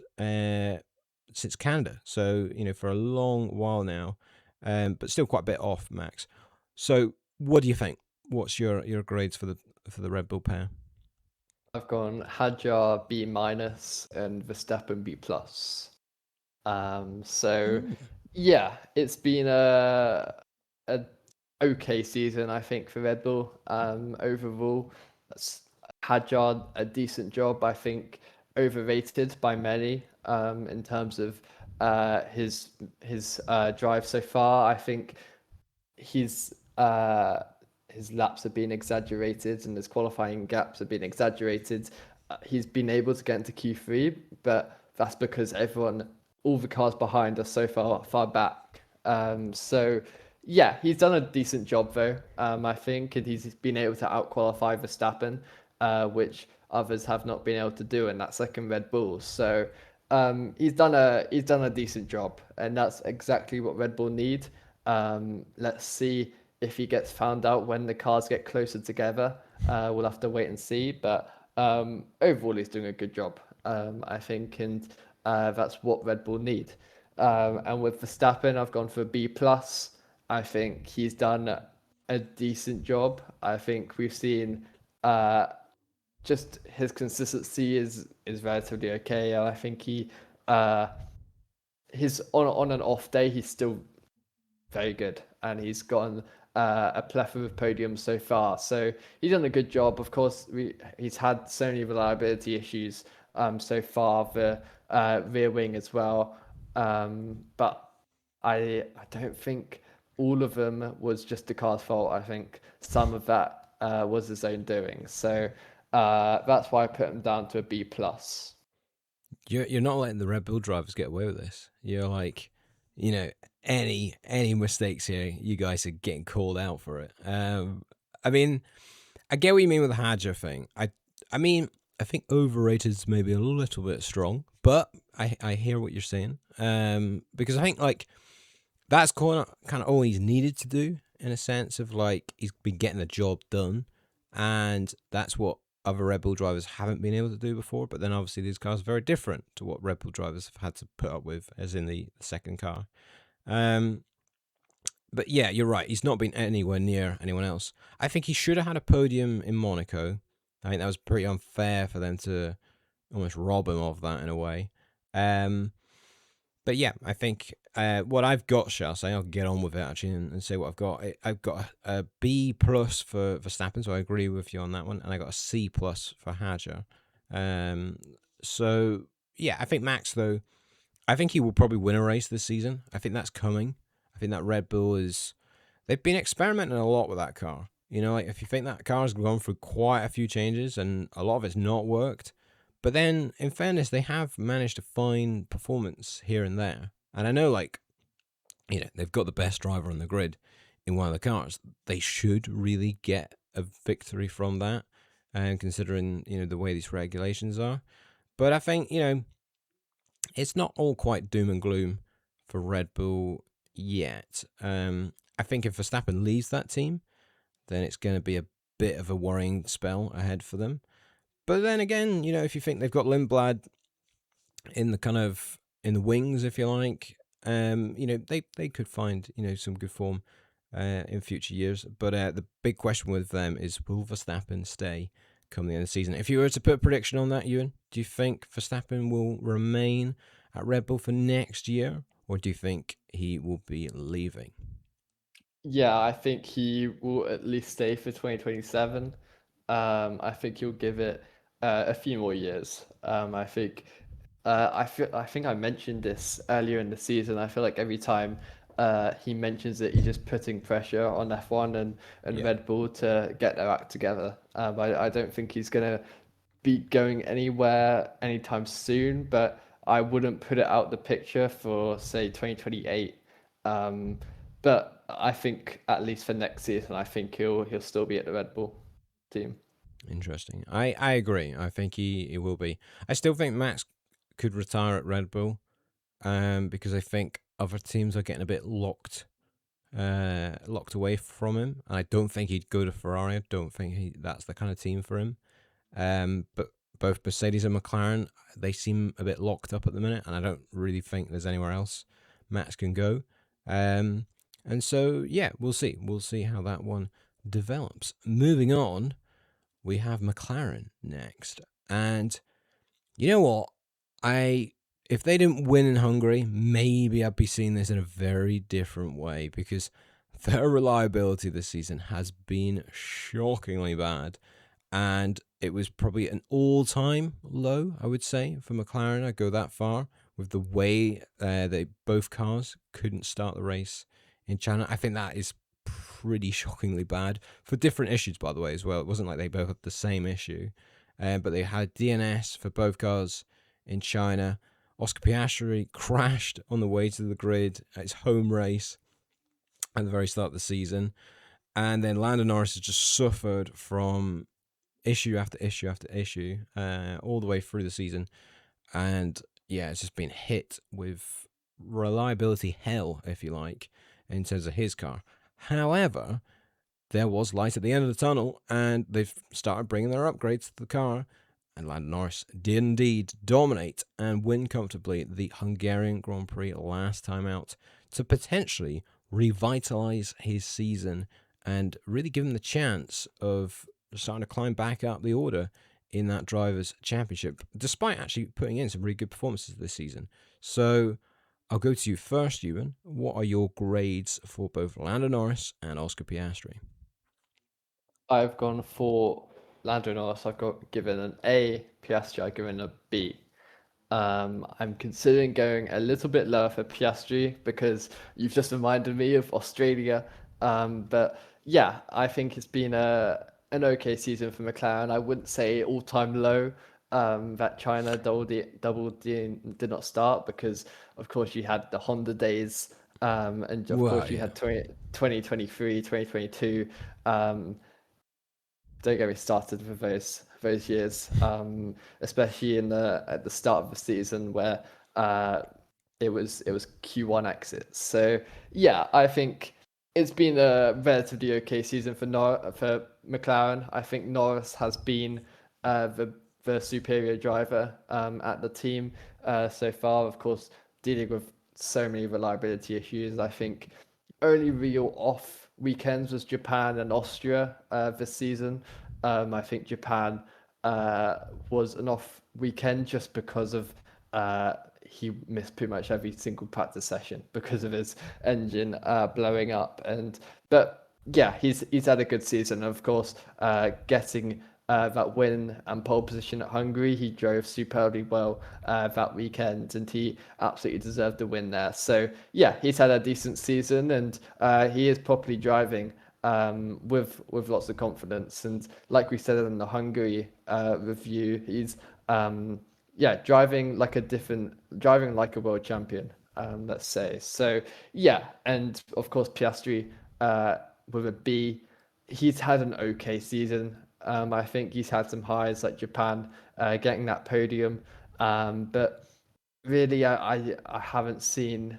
Canada. So for a long while now, but still quite a bit off Max. So what do you think? What's your grades for the Red Bull pair? I've gone Hadjar B minus and Verstappen B plus. So Mm. yeah, it's been a okay season, I think, for Red Bull. Overall, Hadjar a decent job. I think overrated by many in terms of his drive so far. I think his his laps have been exaggerated and his qualifying gaps have been exaggerated. He's been able to get into Q3, but that's because all the cars behind are so far back. So yeah, he's done a decent job though. I think, and he's been able to outqualify Verstappen, which others have not been able to do, and that's second Red Bull. So he's done a decent job, and that's exactly what Red Bull need. Let's see if he gets found out when the cars get closer together. We'll have to wait and see. But overall, he's doing a good job, I think, and that's what Red Bull need. And with Verstappen, I've gone for B plus. I think he's done a decent job. I think we've seen just his consistency is relatively okay. I think uh, his on an off day, he's still very good, and he's gotten a plethora of podiums so far. So he's done a good job. Of course, he's had so many reliability issues so far, the rear wing as well. But I don't think all of them was just the car's fault. I think some of that was his own doing. So that's why I put him down to a B plus. You're not letting the Red Bull drivers get away with this. You're like, you know, any mistakes here, you guys are getting called out for it. I mean, I get what you mean with the Hadja thing. I mean, I think overrated is maybe a little bit strong, but I hear what you're saying. Because I think like that's kind of all he's needed to do in a sense of like he's been getting the job done, and that's what other Red Bull drivers haven't been able to do before. But then obviously these cars are very different to what Red Bull drivers have had to put up with, as in the second car. Um, but yeah, you're right. He's not been anywhere near anyone else. I think he should have had a podium in Monaco. I think that was pretty unfair for them to almost rob him of that in a way. Um, but yeah, I think what I've got, shall I say, I'll get on with it actually and say what I've got. I've got a B plus for Verstappen, so I agree with you on that one, and I got a C plus for Hadjar. Um, so yeah, I think Max though, I think he will probably win a race this season. I think that's coming. I think that Red Bull is. They've been experimenting a lot with that car. Like if you think that car has gone through quite a few changes and a lot of it's not worked, but then in fairness, they have managed to find performance here and there. And I know, like, they've got the best driver on the grid in one of the cars. They should really get a victory from that, and considering the way these regulations are. But I think it's not all quite doom and gloom for Red Bull yet. I think if Verstappen leaves that team, then it's going to be a bit of a worrying spell ahead for them. But then again, if you think they've got Lindblad in the wings, if you like, they could find some good form in future years. But the big question with them is, will Verstappen stay come the end of the season? If you were to put a prediction on that, Ewan, do you think Verstappen will remain at Red Bull for next year, or do you think he will be leaving? Yeah, I think he will at least stay for 2027. I think he'll give it a few more years. I think I mentioned this earlier in the season. I feel like every time he mentions it, he's just putting pressure on F1 and Yeah, Red Bull to get their act together. I don't think he's gonna be going anywhere anytime soon, but I wouldn't put it out the picture for say 2028. Um, but I think at least for next season, I think he'll still be at the Red Bull team. interesting. I agree. I think he will be. I still think Max could retire at Red Bull, because I think other teams are getting a bit locked away from him. And I don't think he'd go to Ferrari. I don't think that's the kind of team for him. But both Mercedes and McLaren, they seem a bit locked up at the minute, and I don't really think there's anywhere else Max can go. And so, yeah, we'll see. We'll see how that one develops. Moving on, we have McLaren next. And you know what? If they didn't win in Hungary, maybe I'd be seeing this in a very different way, because their reliability this season has been shockingly bad. And it was probably an all-time low, I would say, for McLaren. I'd go that far with the way they both cars couldn't start the race in China. I think that is pretty shockingly bad for different issues, by the way, as well. It wasn't like they both had the same issue, but they had DNS for both cars in China. Oscar Piastri crashed on the way to the grid at his home race at the very start of the season. And then Lando Norris has just suffered from issue after issue after issue all the way through the season. And yeah, it's just been hit with reliability hell, if you like, in terms of his car. However, there was light at the end of the tunnel, and they've started bringing their upgrades to the car. And Lando Norris did indeed dominate and win comfortably the Hungarian Grand Prix last time out to potentially revitalise his season and really give him the chance of starting to climb back up the order in that Drivers' Championship, despite actually putting in some really good performances this season. So I'll go to you first, Ewan. What are your grades for both Lando Norris and Oscar Piastri? I've gone for Lando Norris. I've got given an A. Piastri, I've given a B. I'm considering going a little bit lower for Piastri because you've just reminded me of Australia. But yeah, I think it's been an okay season for McLaren. I wouldn't say all-time low. That China did not start because, of course, you had the Honda days, and of Well, course you yeah. had 2023, 2022. Don't get me started with those years, especially at the start of the season where it was Q1 exits. So yeah, I think it's been a relatively okay season for McLaren. I think Norris has been the superior driver at the team so far. Of course, dealing with so many reliability issues. I think only real off weekends was Japan and Austria this season. I think Japan was an off weekend just because of he missed pretty much every single practice session because of his engine blowing up. But yeah, he's had a good season. Of course, getting that win and pole position at Hungary, he drove superbly well that weekend, and he absolutely deserved the win there. So yeah, he's had a decent season, and he is properly driving with lots of confidence. And like we said in the Hungary review, he's yeah, driving like a world champion, let's say. So yeah, and of course Piastri with a B, he's had an okay season. I think he's had some highs like Japan, getting that podium, but really I haven't seen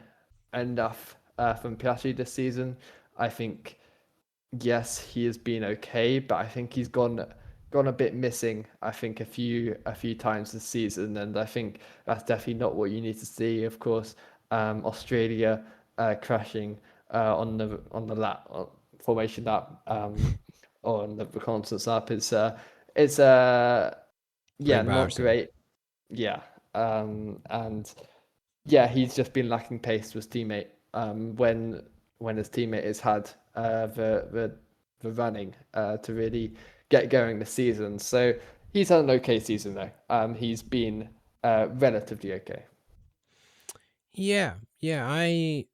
enough from Piastri this season. I think yes, he has been okay, but I think he's gone a bit missing. I think a few times this season, and I think that's definitely not what you need to see. Of course, Australia crashing on the lap formation lap on the reconnaissance lap is Pretty yeah, not embarrassing. great. Yeah, and yeah, he's just been lacking pace to his teammate. When his teammate has had the running to really get going this season. So he's had an okay season though. He's been relatively okay. Yeah, yeah, I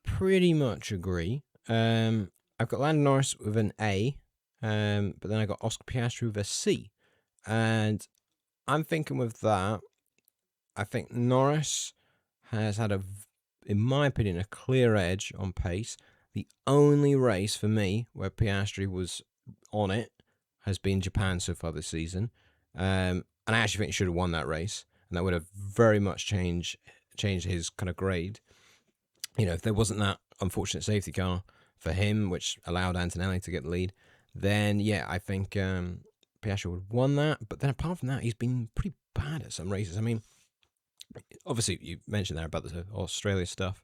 pretty much agree. I've got Lando Norris with an A, but then I got Oscar Piastri with a C. And I'm thinking with that, I think Norris has had in my opinion, a clear edge on pace. The only race for me where Piastri was on it has been Japan so far this season. And I actually think he should have won that race, and that would have very much changed his kind of grade. If there wasn't that unfortunate safety car for him, which allowed Antonelli to get the lead, then yeah, I think Piastri would have won that. But then apart from that, he's been pretty bad at some races. I mean, obviously you mentioned there about the Australia stuff.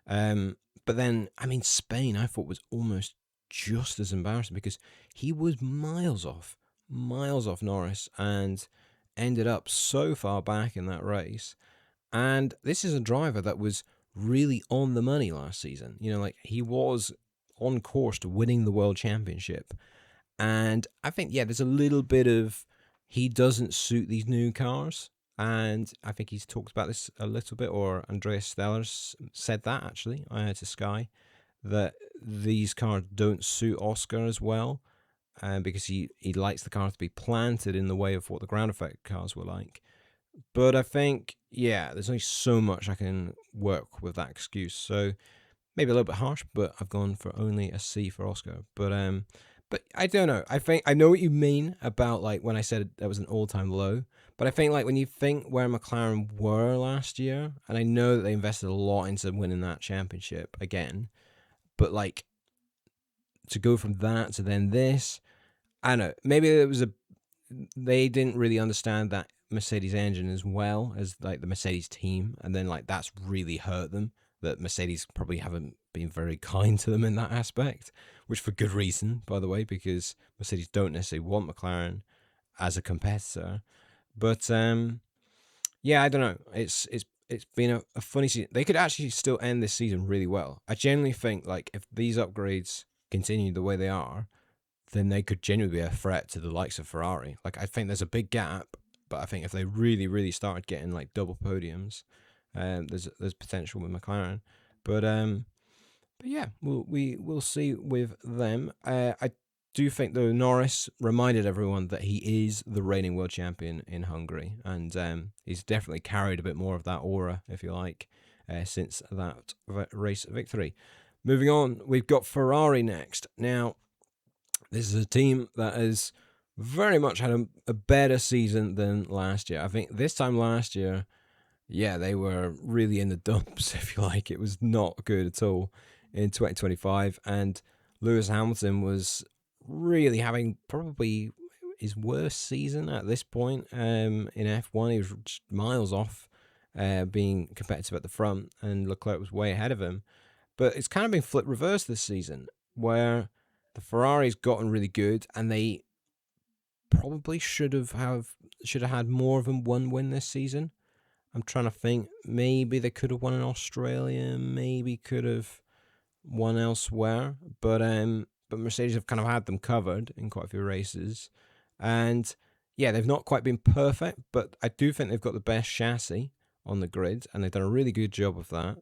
Um, but then, I mean, Spain I thought was almost just as embarrassing because he was miles off Norris, and ended up so far back in that race. And this is a driver that was really on the money last season. You know, like he was on course to winning the world championship. And I think, yeah, there's a little bit of he doesn't suit these new cars. And I think he's talked about this a little bit, or Andreas Stellers said that actually to Sky, that these cars don't suit Oscar as well, because he likes the car to be planted in the way of what the ground effect cars were like. But I think, yeah, there's only so much I can work with that excuse. So maybe a little bit harsh, but I've gone for only a C for Oscar. But I don't know. I think I know what you mean about like when I said that was an all-time low. But I think like when you think where McLaren were last year, and I know that they invested a lot into winning that championship again, but like to go from that to then this, I don't know. Maybe it was a they didn't really understand that Mercedes engine as well as like the Mercedes team, and then like that's really hurt them. That Mercedes probably haven't been very kind to them in that aspect, which for good reason, by the way, because Mercedes don't necessarily want McLaren as a competitor. But yeah, I don't know. It's been a funny season. They could actually still end this season really well. I genuinely think like if these upgrades continue the way they are, then they could genuinely be a threat to the likes of Ferrari. Like I think there's a big gap, but I think if they really, really started getting like double podiums, there's potential with McLaren. But but yeah, we'll see with them. I do think though Norris reminded everyone that he is the reigning world champion in Hungary, and he's definitely carried a bit more of that aura, if you like, since that race victory. Moving on, we've got Ferrari next. Now, this is a team that has very much had a better season than last year. I think this time last year, yeah, they were really in the dumps, if you like. It was not good at all in 2025. And Lewis Hamilton was really having probably his worst season at this point in F1. He was just miles off being competitive at the front, and Leclerc was way ahead of him. But it's kind of been flipped reverse this season, where the Ferraris gotten really good, and they probably should have had more than one win this season. I'm trying to think. Maybe they could have won in Australia. Maybe could have won elsewhere. But Mercedes have kind of had them covered in quite a few races, and yeah, they've not quite been perfect, but I do think they've got the best chassis on the grid, and they've done a really good job of that.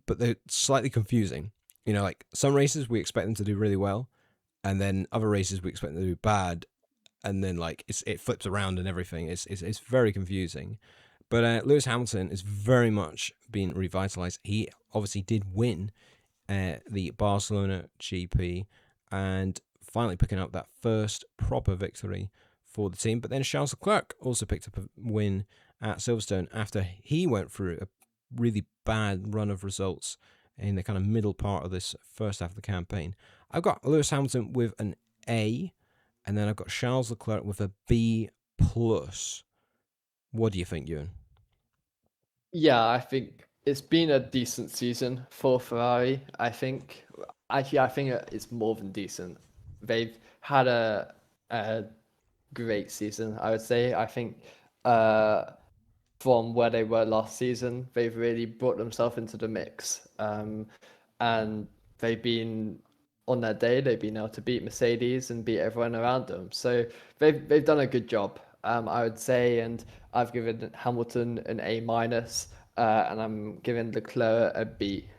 But they're slightly confusing. You know, like some races we expect them to do really well, and then other races we expect them to do bad, and then like it flips around and everything. It's very confusing. But Lewis Hamilton is very much being revitalized. He obviously did win the Barcelona GP, and finally picking up that first proper victory for the team. But then Charles Leclerc also picked up a win at Silverstone after he went through a really bad run of results in the kind of middle part of this first half of the campaign. I've got Lewis Hamilton with an A, and then I've got Charles Leclerc with a B plus. What do you think, Ewan? Yeah, I think it's been a decent season for Ferrari. I think actually I think it's more than decent. They've had a great season, I would say. I think uh from where they were last season, they've really brought themselves into the mix. And they've been on their day, they've been able to beat Mercedes and beat everyone around them. So they've done a good job, I would say. And I've given Hamilton an A minus, and I'm giving Leclerc a B.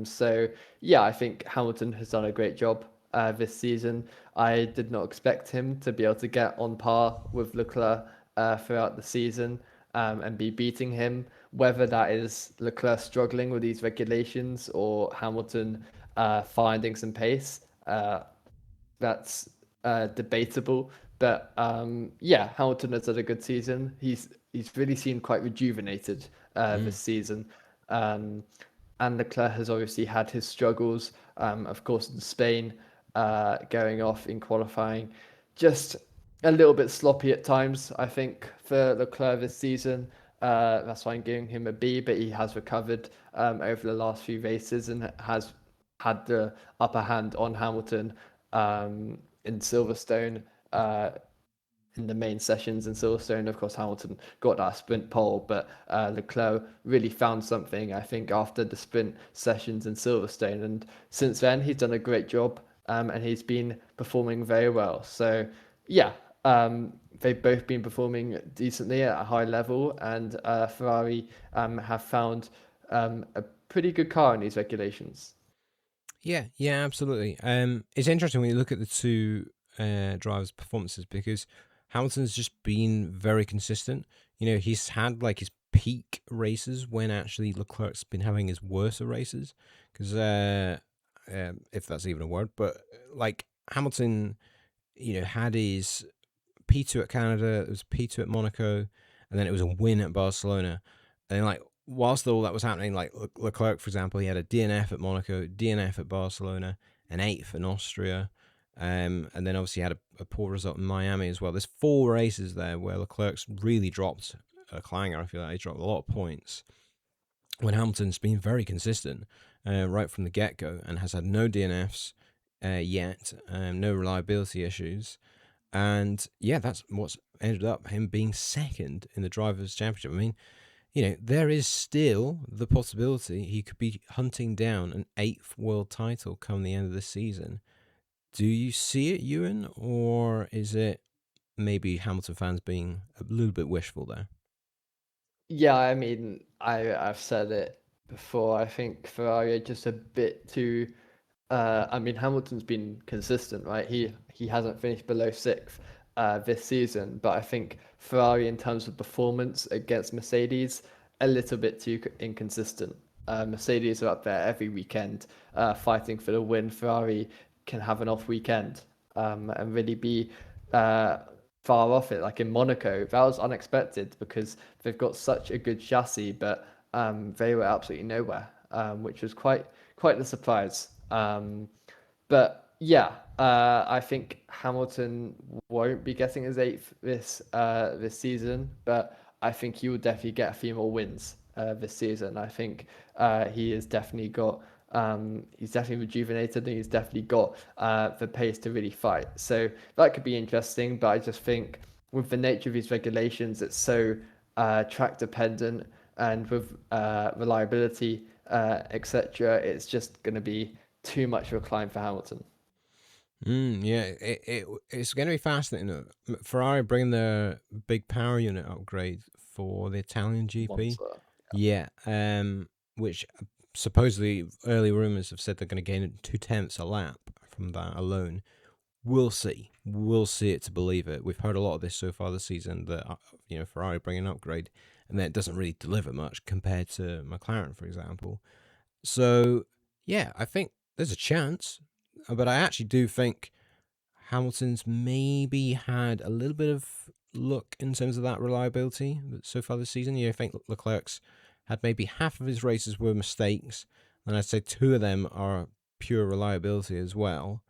So yeah, I think Hamilton has done a great job this season. I did not expect him to be able to get on par with Leclerc throughout the season, and be beating him. Whether that is Leclerc struggling with these regulations or Hamilton finding some pace, that's debatable. But yeah, Hamilton has had a good season. He's really seemed quite rejuvenated Mm. this season. Um, and Leclerc has obviously had his struggles, of course, in Spain, going off in qualifying. Just a little bit sloppy at times, I think, for Leclerc this season. That's why I'm giving him a B, but he has recovered over the last few races and has had the upper hand on Hamilton in Silverstone. In the main sessions in Silverstone. Of course, Hamilton got that sprint pole, but Leclerc really found something, I think, after the sprint sessions in Silverstone. And since then, he's done a great job and he's been performing very well. So, yeah, they've both been performing decently at a high level, and Ferrari have found a pretty good car in these regulations. Yeah, yeah, absolutely. It's interesting when you look at the two drivers' performances because Hamilton's just been very consistent. You know, he's had like his peak races when actually Leclerc's been having his worser races. Because if that's even a word, but like Hamilton, you know, had his P2 at Canada, it was P2 at Monaco, and then it was a win at Barcelona. And like whilst all that was happening, like Leclerc, for example, he had a DNF at Monaco, DNF at Barcelona, an eighth in Austria, and then obviously had a poor result in Miami as well. There's 4 races there where Leclerc's really dropped a clanger. I feel like he dropped a lot of points when Hamilton's been very consistent right from the get go and has had no DNFs yet, no reliability issues. And yeah, that's what's ended up him being second in the Drivers' Championship. I mean, you know, there is still the possibility he could be hunting down an 8th world title come the end of the season. Do you see it, Ewan, or is it maybe Hamilton fans being a little bit wishful there? Yeah, I mean, I've said it before. I think Ferrari are just a bit too. I mean, Hamilton's been consistent, right? He hasn't finished below sixth this season, but I think Ferrari, in terms of performance against Mercedes, a little bit too inconsistent. Mercedes are up there every weekend, fighting for the win. Ferrari can have an off weekend and really be uh, far off it. Like in Monaco, that was unexpected because they've got such a good chassis, but they were absolutely nowhere, which was quite the surprise. But yeah, I think Hamilton won't be getting his eighth this season, but I think he will definitely get a few more wins this season. I think he has definitely got he's definitely rejuvenated and he's definitely got the pace to really fight. So that could be interesting, but I just think with the nature of these regulations, it's so track dependent and with reliability, etc. It's just going to be too much of a climb for Hamilton. Yeah, it's going to be fascinating. Ferrari bringing the big power unit upgrade for the Italian GP. Monza. Yeah, which supposedly early rumors have said they're going to gain 2/10 a lap from that alone. We'll see. We'll see it to believe it. We've heard a lot of this so far this season that Ferrari bring an upgrade, and then it doesn't really deliver much compared to McLaren, for example. So yeah, I think there's a chance, but I actually do think Hamilton's maybe had a little bit of luck in terms of that reliability so far this season. I think Leclerc's had maybe half of his races were mistakes, and I'd say 2 of them are pure reliability as well.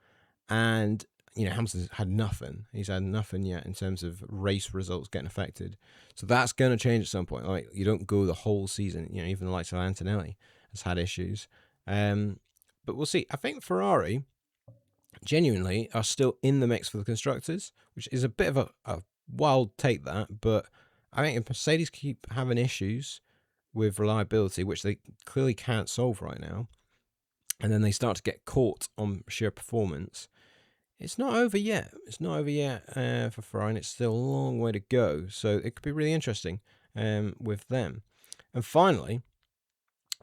And Hamilton's had nothing. He's had nothing yet in terms of race results getting affected. So that's going to change at some point. Like you don't go the whole season. Even the likes of Antonelli has had issues. But we'll see. I think Ferrari genuinely are still in the mix for the constructors, which is a bit of a wild take that. But I think if Mercedes keep having issues with reliability, which they clearly can't solve right now, and then they start to get caught on sheer performance, it's not over yet. It's not over yet for Ferrari. It's still a long way to go. So it could be really interesting with them. And finally,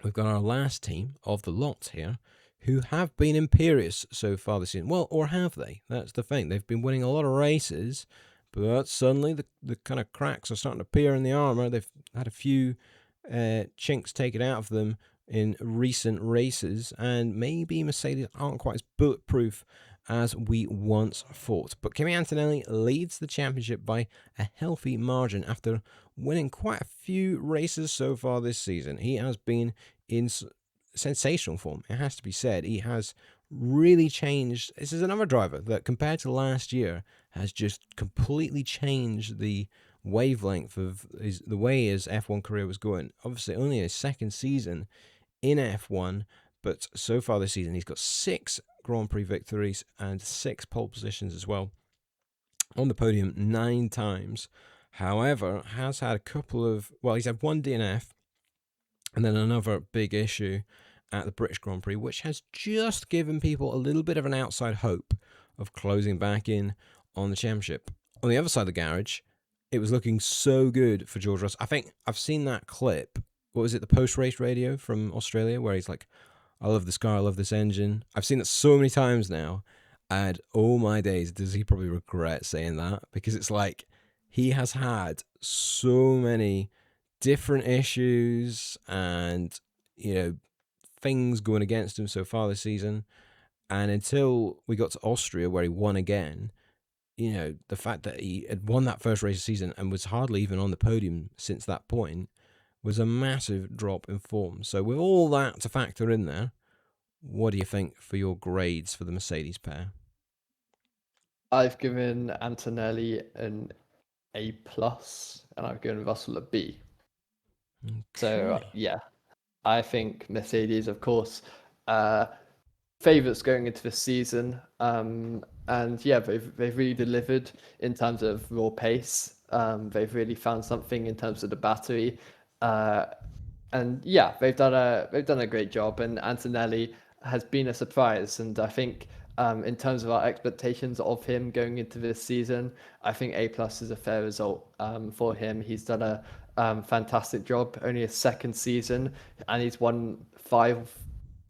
we've got our last team of the lot here who have been imperious so far this season. Well, or have they? That's the thing. They've been winning a lot of races, but suddenly the kind of cracks are starting to appear in the armour. They've had a few chinks taken out of them in recent races, and maybe Mercedes aren't quite as bulletproof as we once thought. But Kimi Antonelli leads the championship by a healthy margin after winning quite a few races so far this season. He has been in sensational form, it has to be said. He has really changed. This is another driver that, compared to last year, has just completely changed the wavelength of the way his F1 career was going. Obviously, only his second season in F1, but so far this season, he's got 6 Grand Prix victories and 6 pole positions as well. On the podium 9 times. However, has had a couple of, well, he's had one DNF and then another big issue at the British Grand Prix, which has just given people a little bit of an outside hope of closing back in on the championship. On the other side of the garage, it was looking so good for George Russell. I think I've seen that clip. What was it, the post-race radio from Australia, where he's like, I love this car, I love this engine. I've seen it so many times now, and oh my days, does he probably regret saying that? Because it's like, he has had so many different issues and, things going against him so far this season. And until we got to Austria, where he won again, the fact that he had won that first race of the season and was hardly even on the podium since that point was a massive drop in form. So with all that to factor in there, what do you think for your grades for the Mercedes pair? I've given Antonelli an A plus, and I've given Russell a B. So Okay. yeah, I think Mercedes, of course, favourites going into the season. And yeah, they've really delivered in terms of raw pace. They've really found something in terms of the battery. Uh, and yeah, they've done a great job. And Antonelli has been a surprise. And I think in terms of our expectations of him going into this season, I think A plus is a fair result for him. He's done a fantastic job. Only his second season, and he's won 5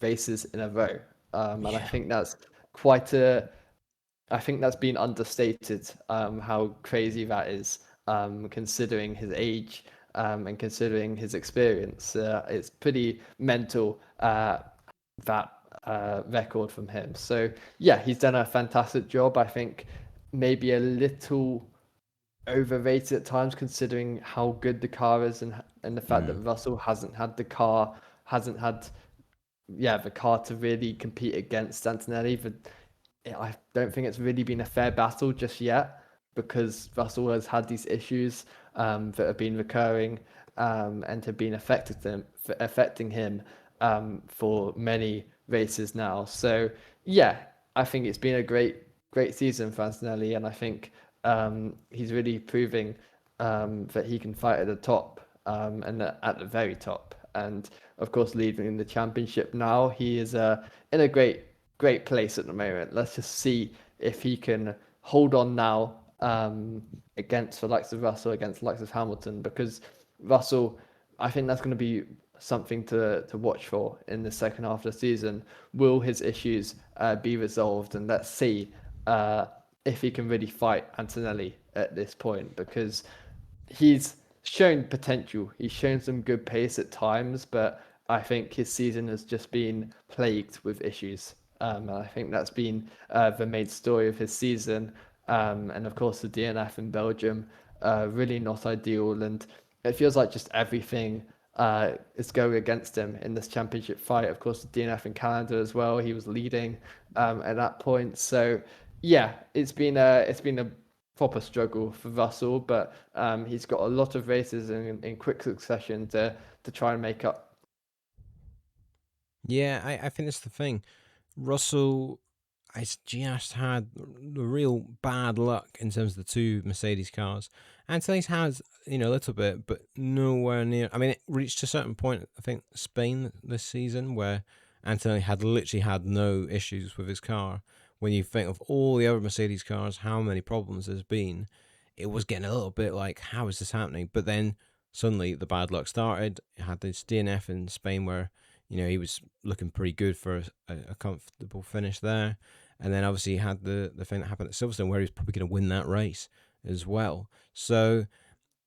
races in a row. And I Yeah. think that's quite a I think that's been understated, how crazy that is, considering his age, and considering his experience. It's pretty mental, that record from him. So, yeah, he's done a fantastic job. I think maybe a little overrated at times, considering how good the car is, and the fact that Mm. Russell hasn't had, yeah, the car to really compete against Antonelli. I don't think it's really been a fair battle just yet, because Russell has had these issues that have been recurring, and have been affecting him for many races now. So yeah, I think it's been a great season for Antonelli, and I think he's really proving that he can fight at the top, and at the very top. And of course, leading the championship now, he is in a great place at the moment. Let's just see if he can hold on now, against the likes of Russell, against the likes of Hamilton, because Russell, I think that's going to be something to watch for in the second half of the season. Will his issues be resolved? And let's see if he can really fight Antonelli at this point, because he's shown potential. He's shown some good pace at times, but I think his season has just been plagued with issues. And I think that's been the main story of his season. And of course, the DNF in Belgium, really not ideal. And it feels like just everything is going against him in this championship fight. Of course, the DNF in Canada as well. He was leading at that point. So yeah, it's been a proper struggle for Russell, but he's got a lot of races in quick succession to try and make up. Yeah, I think that's the thing. Russell has just had the real bad luck in terms of the two Mercedes cars. Anthony's has, a little bit, but nowhere near. I mean, it reached a certain point, I think, Spain this season, where Anthony had literally had no issues with his car. When you think of all the other Mercedes cars, how many problems there's been, it was getting a little bit like, how is this happening? But then suddenly the bad luck started. It had this DNF in Spain where he was looking pretty good for a comfortable finish there. And then obviously he had the thing that happened at Silverstone where he was probably going to win that race as well. So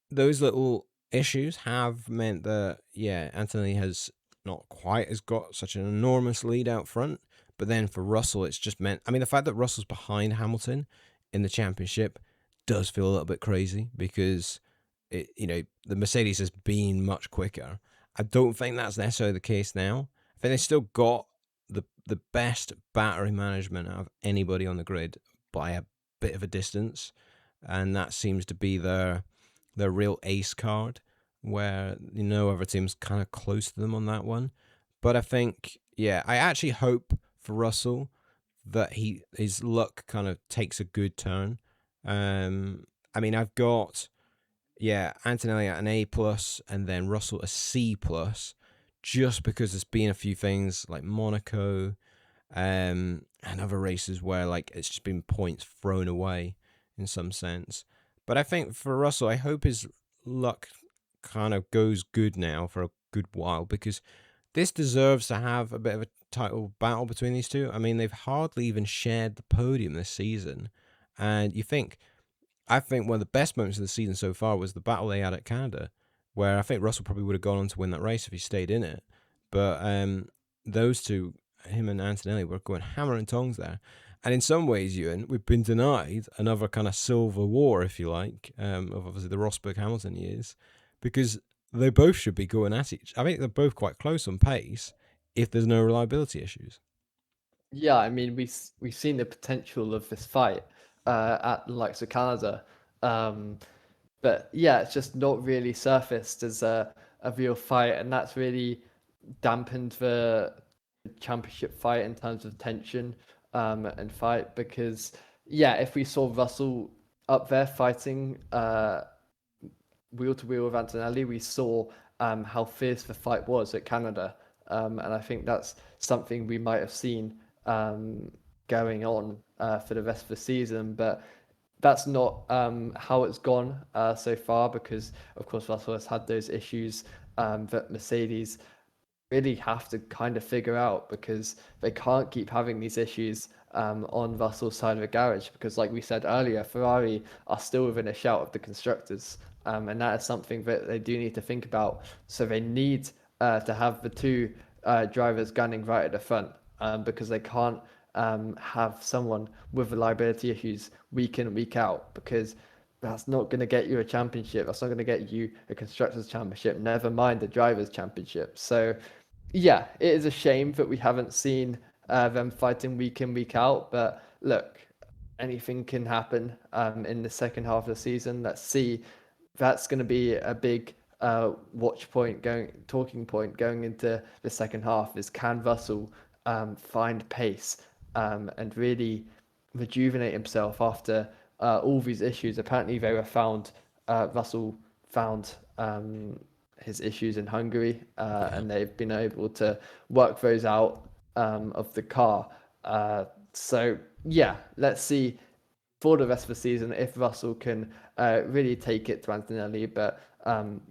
those little issues have meant that, yeah, Anthony has not quite as got such an enormous lead out front. But then for Russell, it's just meant, I mean, the fact that Russell's behind Hamilton in the championship does feel a little bit crazy because the Mercedes has been much quicker. I don't think that's necessarily the case now. I think they still got the best battery management out of anybody on the grid by a bit of a distance, and that seems to be their real ace card, where other teams kind of close to them on that one. But I think, yeah, I actually hope for Russell that his luck kind of takes a good turn. I mean, I've got Antonelli at an A plus, and then Russell a C plus, just because there's been a few things like Monaco, and other races where like it's just been points thrown away in some sense. But I think for Russell, I hope his luck kind of goes good now for a good while, because this deserves to have a bit of a title battle between these two. I mean, they've hardly even shared the podium this season, and I think one of the best moments of the season so far was the battle they had at Canada, where I think Russell probably would have gone on to win that race if he stayed in it. But those two, him and Antonelli, were going hammer and tongs there. And in some ways, Ewan, we've been denied another kind of silver war, if you like, of obviously the Rosberg-Hamilton years, because they both should be going at each. I think they're both quite close on pace if there's no reliability issues. Yeah, I mean, we've seen the potential of this fight at the likes of Canada, um, but yeah, it's just not really surfaced as a real fight, and that's really dampened the championship fight in terms of tension and fight. Because yeah, if we saw Russell up there fighting wheel to wheel with Antonelli, we saw how fierce the fight was at Canada, and I think that's something we might have seen going on for the rest of the season. But that's not how it's gone so far, because of course Russell has had those issues that Mercedes really have to kind of figure out, because they can't keep having these issues on Russell's side of the garage, because like we said earlier, Ferrari are still within a shout of the constructors, and that is something that they do need to think about. So they need to have the two drivers gunning right at the front, because they can't have someone with reliability issues week in week out, because that's not going to get you a championship. That's not going to get you a constructors championship, never mind the drivers championship. So yeah, it is a shame that we haven't seen them fighting week in, week out. But look, anything can happen in the second half of the season. Let's see. That's going to be a big talking point going into the second half. Is can Russell find pace and really rejuvenate himself after all these issues? Apparently, they were found. Russell found his issues in Hungary, Yeah. and they've been able to work those out of the car. So yeah, let's see for the rest of the season if Russell can really take it to Antonelli. But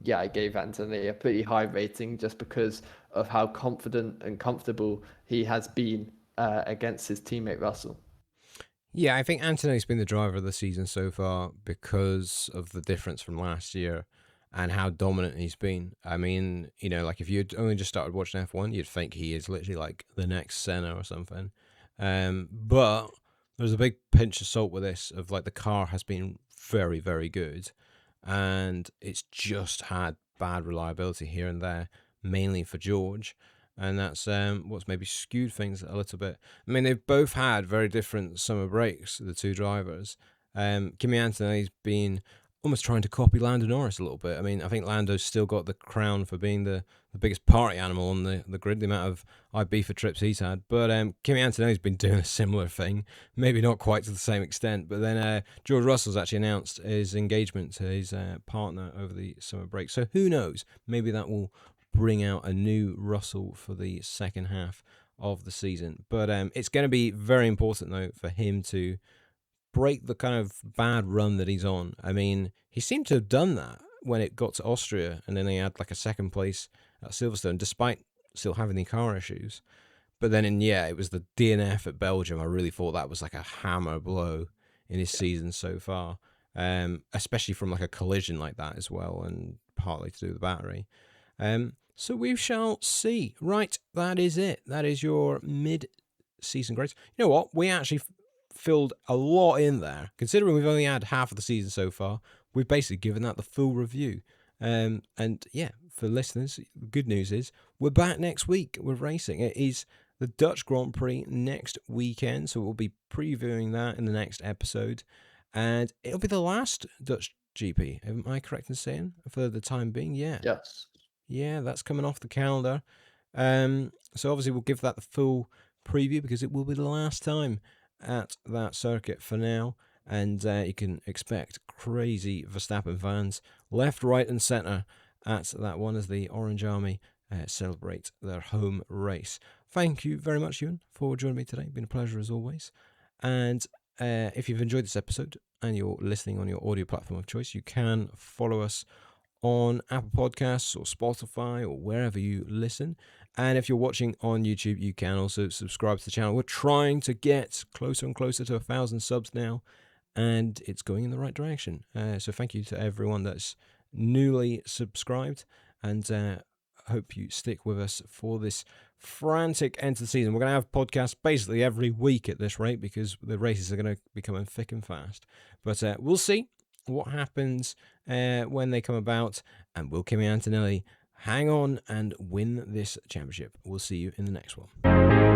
yeah, I gave Antonelli a pretty high rating just because of how confident and comfortable he has been against his teammate Russell. Yeah, I think Anthony's been the driver of the season so far because of the difference from last year and how dominant he's been. I mean, like if you'd only just started watching F1, you'd think he is literally like the next Senna or something. But there's a big pinch of salt with this of like the car has been very, very good, and it's just had bad reliability here and there, mainly for George. And that's what's maybe skewed things a little bit. I mean, they've both had very different summer breaks, the two drivers. Kimi Antonelli's been almost trying to copy Lando Norris a little bit. I mean, I think Lando's still got the crown for being the biggest party animal on the grid, the amount of IB for trips he's had. But Kimi Antonelli's been doing a similar thing, maybe not quite to the same extent. But then George Russell's actually announced his engagement to his partner over the summer break. So who knows? Maybe that will bring out a new Russell for the second half of the season. But it's going to be very important, though, for him to break the kind of bad run that he's on. I mean, he seemed to have done that when it got to Austria, and then he had like a second place at Silverstone, despite still having the car issues. But then it was the DNF at Belgium. I really thought that was like a hammer blow in his season so far, especially from like a collision like that as well, and partly to do with the battery. So we shall see. Right, that is it. That is your mid-season grades. You know what? We actually filled a lot in there. Considering we've only had half of the season so far, we've basically given that the full review. And yeah, for listeners, the good news is we're back next week with racing. It is the Dutch Grand Prix next weekend, so we'll be previewing that in the next episode. And it'll be the last Dutch GP. Am I correct in saying for the time being? Yeah. Yes. Yeah, that's coming off the calendar. So obviously we'll give that the full preview because it will be the last time at that circuit for now. And you can expect crazy Verstappen fans left, right, and centre at that one as the Orange Army celebrate their home race. Thank you very much, Ewan, for joining me today. It's been a pleasure as always. And if you've enjoyed this episode and you're listening on your audio platform of choice, you can follow us on Apple Podcasts or Spotify or wherever you listen. And if you're watching on YouTube, you can also subscribe to the channel. We're trying to get closer and closer to 1,000 subs now, and it's going in the right direction. So thank you to everyone that's newly subscribed, and hope you stick with us for this frantic end to the season. We're going to have podcasts basically every week at this rate because the races are going to be coming thick and fast. But we'll see what happens when they come about, and will Kimi Antonelli hang on and win this championship? We'll see you in the next one.